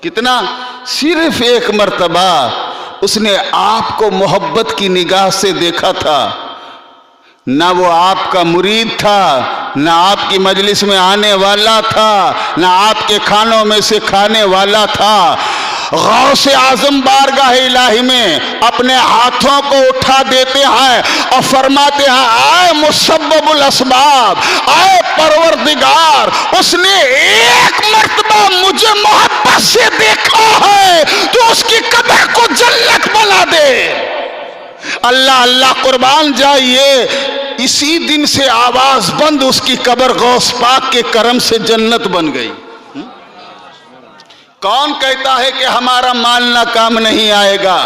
کتنا؟ صرف ایک مرتبہ اس نے آپ کو محبت کی نگاہ سے دیکھا تھا۔ نہ وہ آپ کا مرید تھا، نہ آپ کی مجلس میں آنے والا تھا، نہ آپ کے کھانوں میں سے کھانے والا تھا۔ غوث اعظم بارگاہ الہی میں اپنے ہاتھوں کو اٹھا دیتے ہیں اور فرماتے ہیں اے مسبب الاسباب، اے پروردگار، اس نے ایک مرتبہ مجھے محبت سے دیکھا ہے تو اس کی قبر کو جنت بنا دے۔ اللہ اللہ قربان جائیے، اسی دن سے آواز بند، اس کی قبر غوث پاک کے کرم سے جنت بن گئی۔ کون کہتا ہے کہ ہمارا مالنا کام نہیں آئے گا؟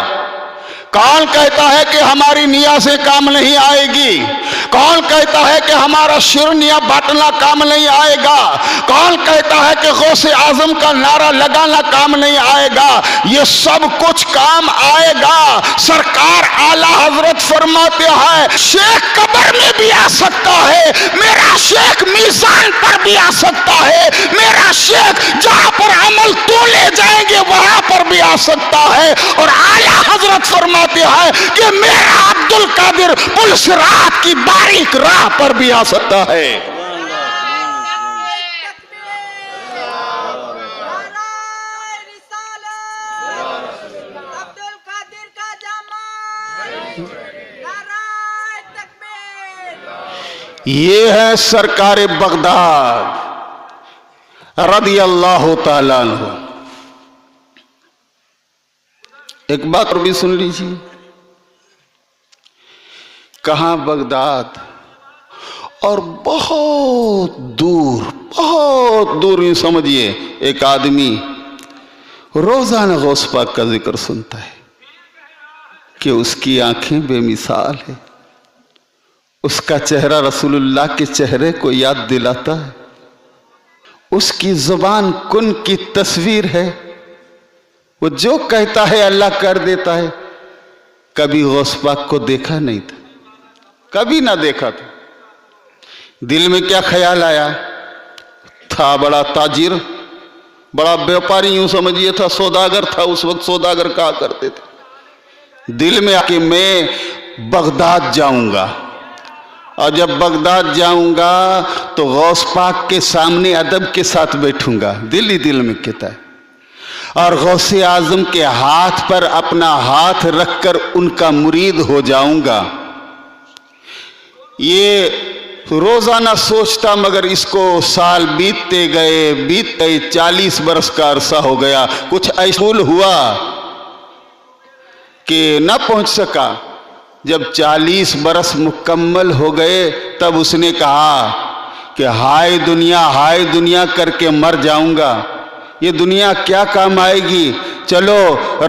کون کہتا ہے کہ ہماری نیازیں کام نہیں آئے گی؟ کون کہتا ہے کہ ہمارا شرن یا بانٹنا کام نہیں آئے گا؟ کون کہتا ہے کہ غوث اعظم کا نعرہ لگانا کام نہیں آئے گا؟ یہ سب کچھ کام آئے گا۔ سرکار اعلیٰ حضرت فرماتے ہیں شیخ قبر میں بھی آ سکتا ہے، میرا شیخ میزان پر بھی آ سکتا ہے، میرا شیخ جہاں پر عمل تولے جائیں گے وہاں پر بھی آ سکتا ہے، اور اعلیٰ حضرت فرماتے ہیں کہ میرا عبد القادر پل صراط کی باریک راہ پر بھی آ سکتا ہے۔ یہ ہے سرکار بغداد رضی اللہ تعالیٰ عنہ۔ ایک بات اور بھی سن لیجیے، کہاں بغداد اور بہت دور یوں سمجھیے ایک آدمی روزانہ غوث پاک کا ذکر سنتا ہے کہ اس کی آنکھیں بے مثال ہے، اس کا چہرہ رسول اللہ کے چہرے کو یاد دلاتا ہے، اس کی زبان کن کی تصویر ہے، وہ جو کہتا ہے اللہ کر دیتا ہے۔ کبھی غوث پاک کو دیکھا نہیں تھا، کبھی نہ دیکھا تھا۔ دل میں کیا خیال آیا؟ تھا بڑا تاجر، بڑا بیوپاری، یوں سمجھیے تھا سوداگر تھا، اس وقت سوداگر کہا کرتے تھے۔ دل میں کہ میں بغداد جاؤں گا، اور جب بغداد جاؤں گا تو غوث پاک کے سامنے ادب کے ساتھ بیٹھوں گا، دل ہی دل میں کہتا ہے، اور غوث اعظم کے ہاتھ پر اپنا ہاتھ رکھ کر ان کا مرید ہو جاؤں گا۔ یہ روزانہ سوچتا، مگر اس کو سال بیتتے گئے 40 برس کا عرصہ ہو گیا، کچھ ایسا ہوا کہ نہ پہنچ سکا۔ جب 40 برس مکمل ہو گئے تب اس نے کہا کہ ہائے دنیا کر کے مر جاؤں گا، یہ دنیا کیا کام آئے گی، چلو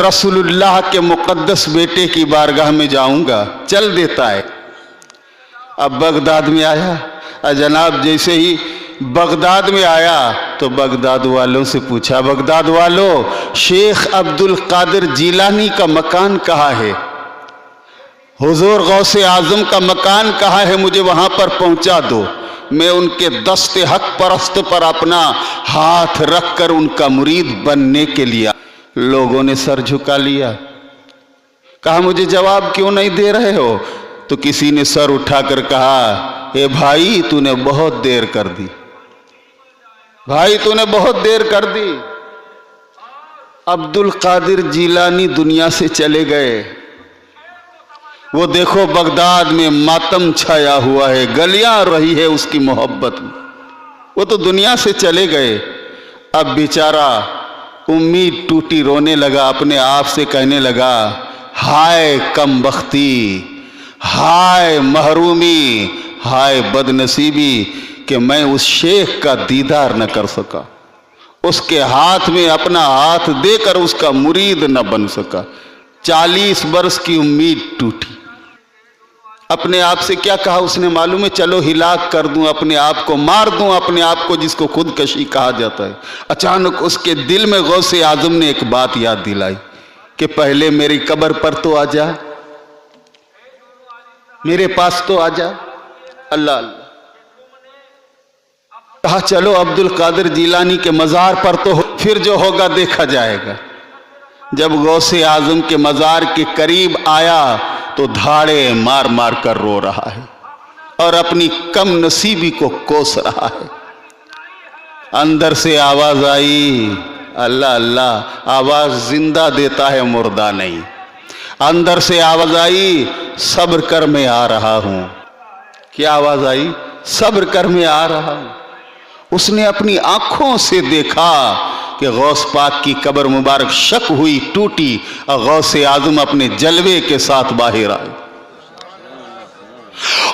رسول اللہ کے مقدس بیٹے کی بارگاہ میں جاؤں گا، چل دیتا ہے۔ اب بغداد میں آیا، جناب جیسے ہی بغداد میں آیا تو بغداد والوں سے پوچھا، بغداد والوں، شیخ عبد القادر جیلانی کا مکان کہاں ہے؟ حضور غوث اعظم کا مکان کہاں ہے؟ مجھے وہاں پر پہنچا دو، میں ان کے دست حق پرست پر اپنا ہاتھ رکھ کر ان کا مرید بننے کے لیے۔ لوگوں نے سر جھکا لیا، کہا مجھے جواب کیوں نہیں دے رہے ہو؟ تو کسی نے سر اٹھا کر کہا، اے بھائی تو نے بہت دیر کر دی، بھائی تو نے بہت دیر کر دی۔ عبد القادر جیلانی دنیا سے چلے گئے، وہ دیکھو بغداد میں ماتم چھایا ہوا ہے، گلیاں رہی ہے اس کی محبت میں، وہ تو دنیا سے چلے گئے۔ اب بیچارہ امید ٹوٹی، رونے لگا، اپنے آپ سے کہنے لگا، ہائے کم بختی، ہائے محرومی، ہائے بد نصیبی کہ میں اس شیخ کا دیدار نہ کر سکا، اس کے ہاتھ میں اپنا ہاتھ دے کر اس کا مرید نہ بن سکا۔ 40 برس کی امید ٹوٹی۔ اپنے آپ سے کیا کہا اس نے معلوم ہے؟ چلو ہلاک کر دوں اپنے آپ کو، مار دوں اپنے آپ کو، جس کو خودکشی کہا جاتا ہے۔ اچانک اس کے دل میں غوث اعظم نے ایک بات یاد دلائی کہ پہلے میری قبر پر تو آ جا، میرے پاس تو آ جا۔ اللہ اللہ کہا چلو عبد القادر جیلانی کے مزار پر تو پھر جو ہوگا دیکھا جائے گا۔ جب غوث اعظم کے مزار کے قریب آیا تو دھاڑے مار مار کر رو رہا ہے اور اپنی کم نصیبی کو کوس رہا ہے۔ اندر سے آواز آئی، اللہ اللہ، آواز زندہ دیتا ہے مردہ نہیں۔ اندر سے آواز آئی، صبر کر میں آ رہا ہوں۔ کیا آواز آئی؟ صبر کر میں آ رہا ہوں۔ اس نے اپنی آنکھوں سے دیکھا کہ غوث پاک کی قبر مبارک شک ہوئی، ٹوٹی، اور غوث اعظم اپنے جلوے کے ساتھ باہر آئے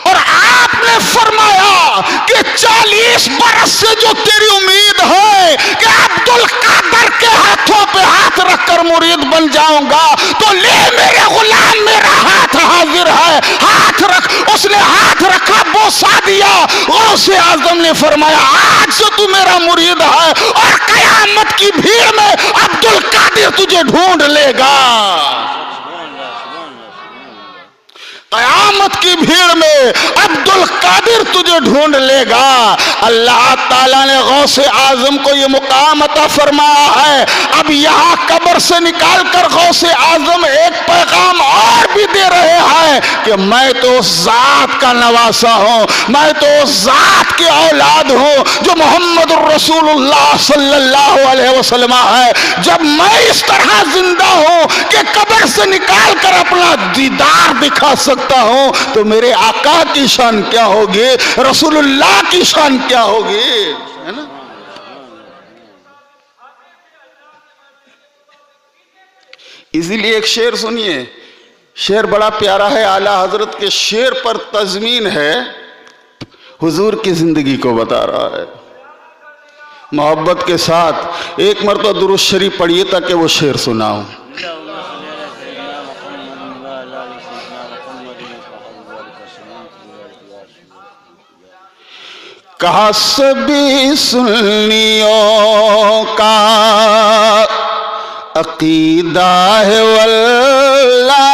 اور آپ نے فرمایا کہ 40 برس سے جو تیری امید ہے کہ عبد القادر کے ہاتھوں پہ ہاتھ رکھ کر مرید بن جاؤں گا، تو لے میرے غلام، میرا ہاتھ حاضر ہے، ہاتھ رکھ۔ اس نے ہاتھ رکھا، بوسا دیا۔ غوث اعظم نے فرمایا آج سے تو میرا مرید ہے اور قیامت کی بھیڑ میں عبد القادر تجھے ڈھونڈ لے گا، قیامت کی بھیڑ میں عبد القادر تجھے ڈھونڈ لے گا۔ اللہ تعالیٰ نے غوث اعظم کو یہ مقام عطا فرمایا ہے۔ اب یہاں قبر سے نکال کر غوث اعظم ایک پیغام اور بھی دے رہے ہیں کہ میں تو اس ذات کا نواسا ہوں، میں تو اس ذات کی اولاد ہوں جو محمد الرسول اللہ صلی اللہ علیہ وسلم ہے۔ جب میں اس طرح زندہ ہوں کہ قبر سے نکال کر اپنا دیدار دکھا سکتا ہوں تو میرے آقا کی شان کیا ہوگی، رسول اللہ کی شان کیا ہوگی، ہے نا؟ اسی لیے ایک شعر سنیے، شعر بڑا پیارا ہے، اعلیٰ حضرت کے شعر پر تضمین ہے، حضور کی زندگی کو بتا رہا ہے محبت کے ساتھ۔ ایک مرتبہ درود شریف پڑھیے تاکہ وہ شعر سناؤں۔ کہا سبھی سنیوں کا عقیدہ ہے واللہ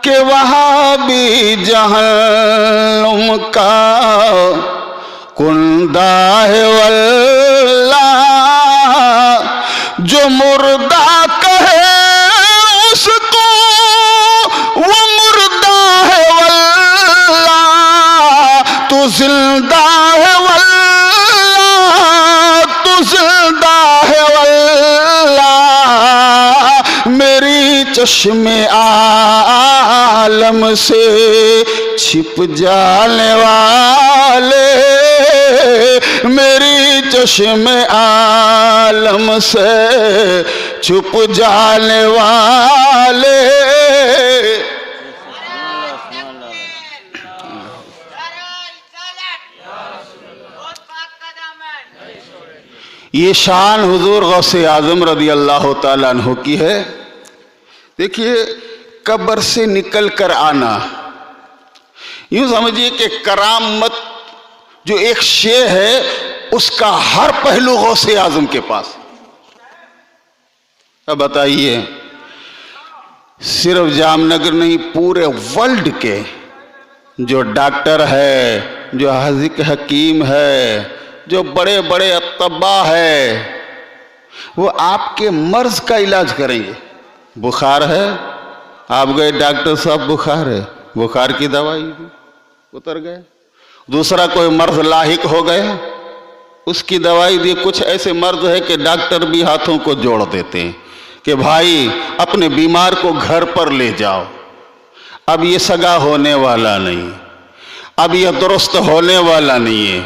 کہ وہاں بھی جہنم کا کندہ ہے واللہ، جو مردہ کہے اس کو وہ مردہ ہے واللہ، تو زندہ ہے واللہ، تو زندہ ہے واللہ، میری چشم عالم سے چھپ جانے والے، میری چشم عالم سے چھپ جانے والے۔ یہ شان حضور غوث اعظم رضی اللہ تعالیٰ عنہ کی ہے۔ دیکھیے قبر سے نکل کر آنا، یوں سمجھیے کہ کرامت جو ایک شے ہے اس کا ہر پہلو غوث اعظم کے پاس۔ اب بتائیے، صرف جام نگر نہیں، پورے ورلڈ کے جو ڈاکٹر ہے، جو حکیم ہے، جو بڑے بڑے اطباء ہے، وہ آپ کے مرض کا علاج کریں گے۔ بخار ہے، آپ گئے ڈاکٹر صاحب بخار ہے، بخار کی دوائی دی، اتر گئے۔ دوسرا کوئی مرض لاحق ہو گیا، اس کی دوائی دی۔ کچھ ایسے مرض ہے کہ ڈاکٹر بھی ہاتھوں کو جوڑ دیتے ہیں کہ بھائی اپنے بیمار کو گھر پر لے جاؤ، اب یہ سگا ہونے والا نہیں، اب یہ درست ہونے والا نہیں ہے۔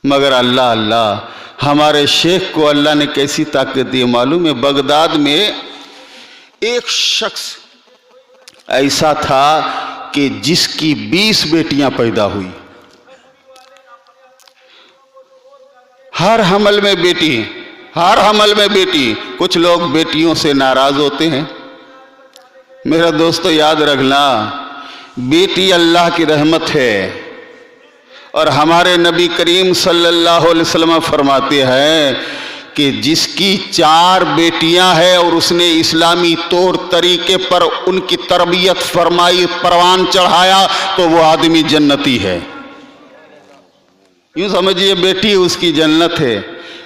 مگر اللہ ہمارے شیخ کو اللہ نے کیسی طاقت دی معلوم ہے؟ بغداد میں ایک شخص ایسا تھا کہ جس کی 20 بیٹیاں پیدا ہوئی، ہر حمل میں بیٹی، ہر حمل میں بیٹی۔ کچھ لوگ بیٹیوں سے ناراض ہوتے ہیں، میرا دوستو یاد رکھنا، بیٹی اللہ کی رحمت ہے، اور ہمارے نبی کریم صلی اللہ علیہ وسلم فرماتے ہیں کہ جس کی 4 بیٹیاں ہیں اور اس نے اسلامی طور طریقے پر ان کی تربیت فرمائی، پروان چڑھایا، تو وہ آدمی جنتی ہے۔ یوں سمجھیے بیٹی اس کی جنت ہے۔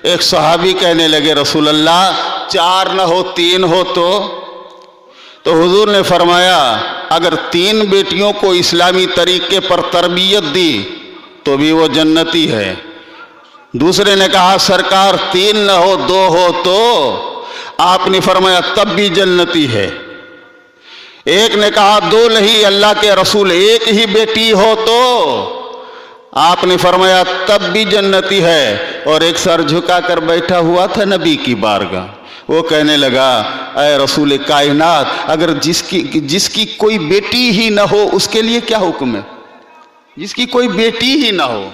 ایک صحابی کہنے لگے رسول اللہ 4 نہ ہو 3 ہو تو حضور نے فرمایا اگر 3 بیٹیوں کو اسلامی طریقے پر تربیت دی تو بھی وہ جنتی ہے۔ دوسرے نے کہا سرکار 3 نہ ہو 2 ہو تو آپ نے فرمایا تب بھی جنتی ہے۔ ایک نے کہا 2 نہیں اللہ کے رسول 1 ہی بیٹی ہو تو آپ نے فرمایا تب بھی جنتی ہے۔ اور ایک سر جھکا کر بیٹھا ہوا تھا نبی کی بارگاہ، وہ کہنے لگا اے رسول کائنات، اگر جس کی کوئی بیٹی ہی نہ ہو اس کے لیے کیا حکم ہے؟ جس کی کوئی بیٹی ہی نہ ہو،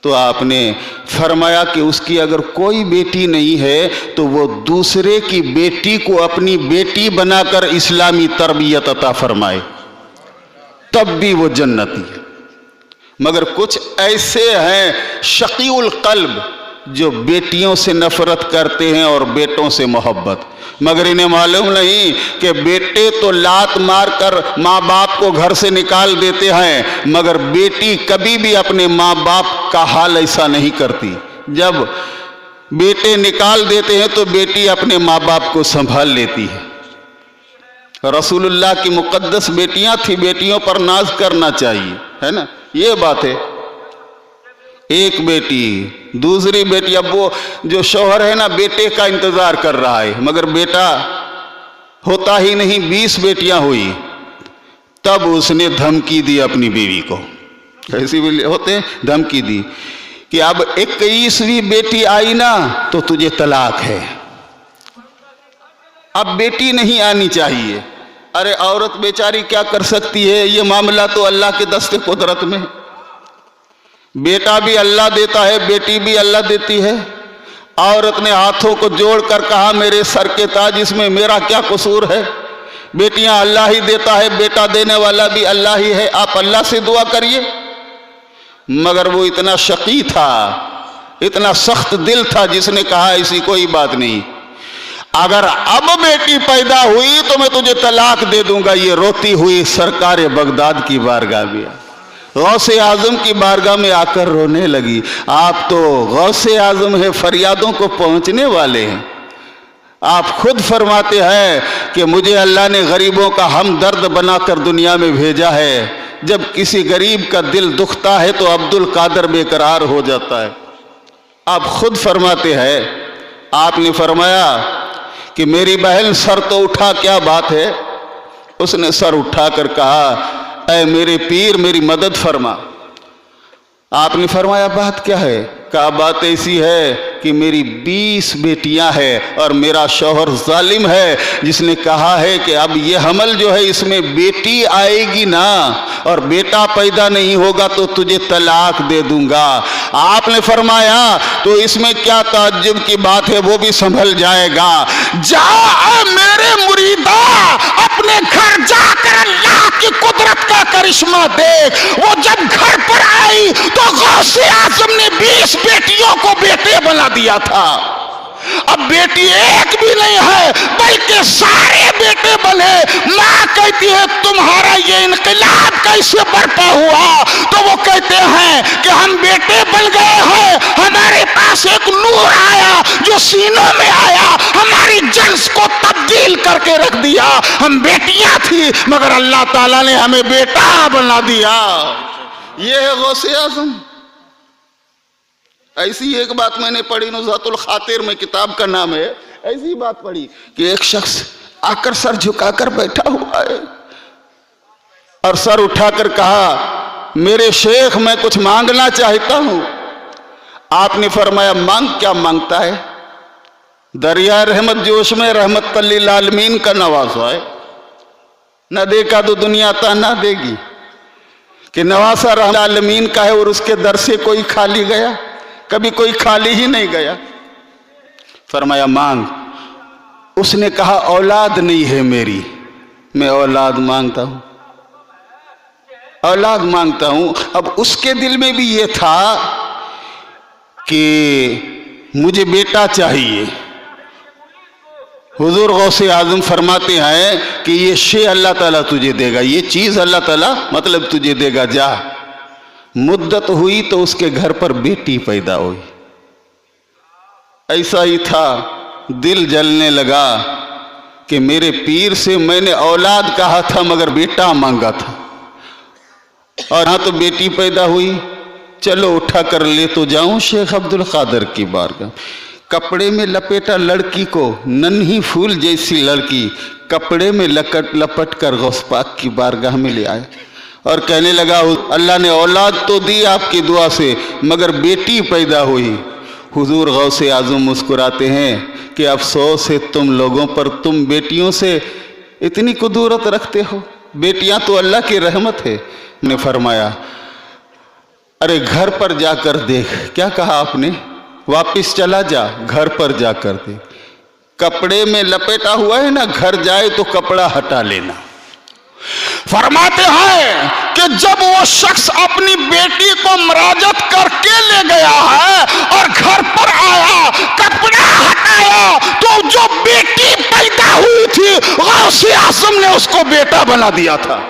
تو آپ نے فرمایا کہ اس کی اگر کوئی بیٹی نہیں ہے تو وہ دوسرے کی بیٹی کو اپنی بیٹی بنا کر اسلامی تربیت عطا فرمائے، تب بھی وہ جنتی ہے۔ مگر کچھ ایسے ہیں شقی القلب جو بیٹیوں سے نفرت کرتے ہیں اور بیٹوں سے محبت، مگر انہیں معلوم نہیں کہ بیٹے تو لات مار کر ماں باپ کو گھر سے نکال دیتے ہیں، مگر بیٹی کبھی بھی اپنے ماں باپ کا حال ایسا نہیں کرتی۔ جب بیٹے نکال دیتے ہیں تو بیٹی اپنے ماں باپ کو سنبھال لیتی ہے۔ رسول اللہ کی مقدس بیٹیاں تھی، بیٹیوں پر ناز کرنا چاہیے، ہے نا؟ یہ بات ہے۔ ایک بیٹی، دوسری بیٹی، اب وہ جو شوہر ہے نا بیٹے کا انتظار کر رہا ہے، مگر بیٹا ہوتا ہی نہیں، 20 بیٹیاں ہوئی، تب اس نے دھمکی دی اپنی بیوی کو، ایسی بھی ہوتے ہیں، دھمکی دی کہ اب 21ویں بیٹی آئی نا تو تجھے طلاق ہے، اب بیٹی نہیں آنی چاہیے۔ ارے عورت بیچاری کیا کر سکتی ہے؟ یہ معاملہ تو اللہ کے دست قدرت میں، بیٹا بھی اللہ دیتا ہے، بیٹی بھی اللہ دیتی ہے۔ عورت نے ہاتھوں کو جوڑ کر کہا میرے سر کے تاج، اس میں میرا کیا قصور ہے؟ بیٹیاں اللہ ہی دیتا ہے، بیٹا دینے والا بھی اللہ ہی ہے، آپ اللہ سے دعا کریے۔ مگر وہ اتنا شقی تھا، اتنا سخت دل تھا، جس نے کہا ایسی کوئی بات نہیں، اگر اب بیٹی پیدا ہوئی تو میں تجھے طلاق دے دوں گا۔ یہ روتی ہوئی سرکار بغداد کی بارگاہ میں، غوث اعظم کی بارگاہ میں آ کر رونے لگی۔ آپ تو غوث اعظم ہے، فریادوں کو پہنچنے والے ہیں۔ آپ خود فرماتے ہیں کہ مجھے اللہ نے غریبوں کا ہمدرد بنا کر دنیا میں بھیجا ہے، جب کسی غریب کا دل دکھتا ہے تو عبد القادر بے قرار ہو جاتا ہے۔ آپ خود فرماتے ہیں، آپ نے فرمایا کہ میری بہن سر تو اٹھا، کیا بات ہے؟ اس نے سر اٹھا کر کہا اے میرے پیر میری مدد فرما۔ آپ نے فرمایا بات کیا ہے؟ کہا بات ایسی ہے کہ میری 20 بیٹیاں ہیں اور میرا شوہر ظالم ہے جس نے کہا ہے کہ اب یہ حمل جو ہے اس میں بیٹی آئے گی نا اور بیٹا پیدا نہیں ہوگا تو تجھے طلاق دے دوں گا۔ آپ نے فرمایا تو اس میں کیا تعجب کی بات ہے، وہ بھی سنبھل جائے گا۔ جا اے میرے مریدا، اپنے گھر جا کر اللہ کی قدرت کا کرشمہ دیکھ۔ وہ جب گھر پر آئی تو غوث اعظم نے 20 بیٹیوں کو بیٹے بنا دیا تھا۔ اب بیٹی ایک بھی نہیں ہے بلکہ سارے بیٹے بنے۔ ماں کہتی ہے تمہارا یہ انقلاب کیسے برپا ہوا؟ تو وہ کہتے ہیں کہ ہم بیٹے بن گئے ہیں، ہمارے پاس ایک نور آیا جو سینوں میں آیا، ہماری جنس کو تبدیل کر کے رکھ دیا۔ ہم بیٹیاں تھی مگر اللہ تعالیٰ نے ہمیں بیٹا بنا دیا۔ یہ ہے غوث اعظم۔ ایسی ایک بات میں نے پڑھی، نزہۃ الخاطر میں کتاب کا نام ہے، ایسی بات پڑھی کہ ایک شخص آ کر سر جھکا کر بیٹھا ہوا ہے اور سر اٹھا کر کہا میرے شیخ میں کچھ مانگنا چاہتا ہوں۔ آپ نے فرمایا مانگ، کیا مانگتا ہے؟ دریا رحمت جوش میں رحمت للعالمین کا نوازا ہے، نہ دیکھا تو دنیا تانا دے گی کہ نواسا رحمت للعالمین کا ہے اور اس کے در سے کوئی خالی گیا؟ کبھی کوئی خالی ہی نہیں گیا۔ فرمایا مانگ۔ اس نے کہا اولاد نہیں ہے میری، میں اولاد مانگتا ہوں، اولاد مانگتا ہوں۔ اب اس کے دل میں بھی یہ تھا کہ مجھے بیٹا چاہیے۔ حضور غوث اعظم فرماتے ہیں کہ یہ شے اللہ تعالیٰ تجھے دے گا، یہ چیز اللہ تعالیٰ مطلب تجھے دے گا، جا۔ مدت ہوئی تو اس کے گھر پر بیٹی پیدا ہوئی۔ ایسا ہی تھا، دل جلنے لگا کہ میرے پیر سے میں نے اولاد کہا تھا مگر بیٹا مانگا تھا، اور ہاں تو بیٹی پیدا ہوئی۔ چلو اٹھا کر لے تو جاؤں شیخ عبد القادر کی بارگاہ۔ کپڑے میں لپیٹا لڑکی کو، ننھی پھول جیسی لڑکی کپڑے میں لپٹ کر غوث پاک کی بارگاہ میں لے آئے اور کہنے لگا اللہ نے اولاد تو دی آپ کی دعا سے مگر بیٹی پیدا ہوئی۔ حضور غوث اعظم مسکراتے ہیں کہ افسوس ہے تم لوگوں پر، تم بیٹیوں سے اتنی قدرت رکھتے ہو، بیٹیاں تو اللہ کی رحمت ہے۔ نے فرمایا ارے گھر پر جا کر دیکھ۔ کیا کہا آپ نے؟ واپس چلا جا، گھر پر جا کر دیکھ۔ کپڑے میں لپیٹا ہوا ہے نا، گھر جائے تو کپڑا ہٹا لینا۔ فرماتے ہیں کہ جب وہ شخص اپنی بیٹی کو مراجعت کر کے لے گیا ہے اور گھر پر آیا، کپڑا ہٹایا تو جو بیٹی پیدا ہوئی تھی غوث اعظم نے اس کو بیٹا بنا دیا تھا۔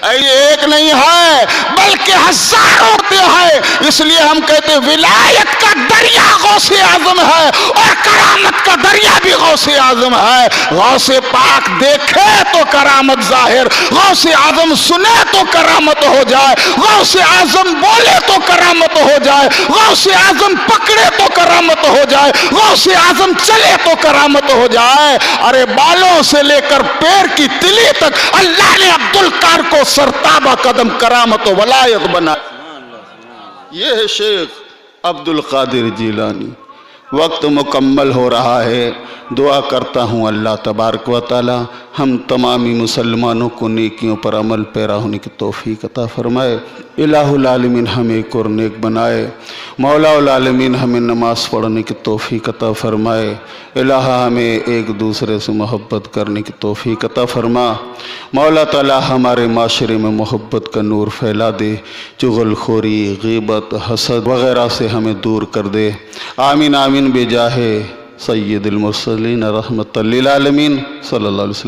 ایک نہیں ہے بلکہ ہزاروں ہوتے ہیں، اس لیے ہم کہتے ہیں ولایت کا دریا غوث اعظم ہے اور کرامت کا دریا بھی غوث اعظم ہے۔ غوث پاک دیکھے تو کرامت ظاہر، غوث اعظم سنے تو کرامت ہو جائے، غوث اعظم بولے تو کرامت ہو جائے، غوث اعظم پکڑے تو کرامت ہو جائے، غوث اعظم چلے تو کرامت ہو جائے۔ ارے بالوں سے لے کر پیر کی تلی تک اللہ نے عبدالقادر کو سرتابہ قدم کرامت و ولایت بنا۔ یہ ہے شیخ عبد القادر جیلانی۔ وقت مکمل ہو رہا ہے، دعا کرتا ہوں اللہ تبارک و تعالی ہم تمامی مسلمانوں کو نیکیوں پر عمل پیرا ہونے کی توفیق عطا فرمائے۔ الہ العالمین ہمیں ایک اور نیک بنائے، مولا العالمین ہمیں نماز پڑھنے کی توفیق عطا فرمائے، الہ ہمیں ایک دوسرے سے محبت کرنے کی توفیق عطا فرما۔ مولا تعالی ہمارے معاشرے میں محبت کا نور پھیلا دے، چغل خوری، غیبت، حسد وغیرہ سے ہمیں دور کر دے۔ آمین آمین بجاہ سید المرسلین رحمت للعالمین صلی اللہ علیہ وسلم۔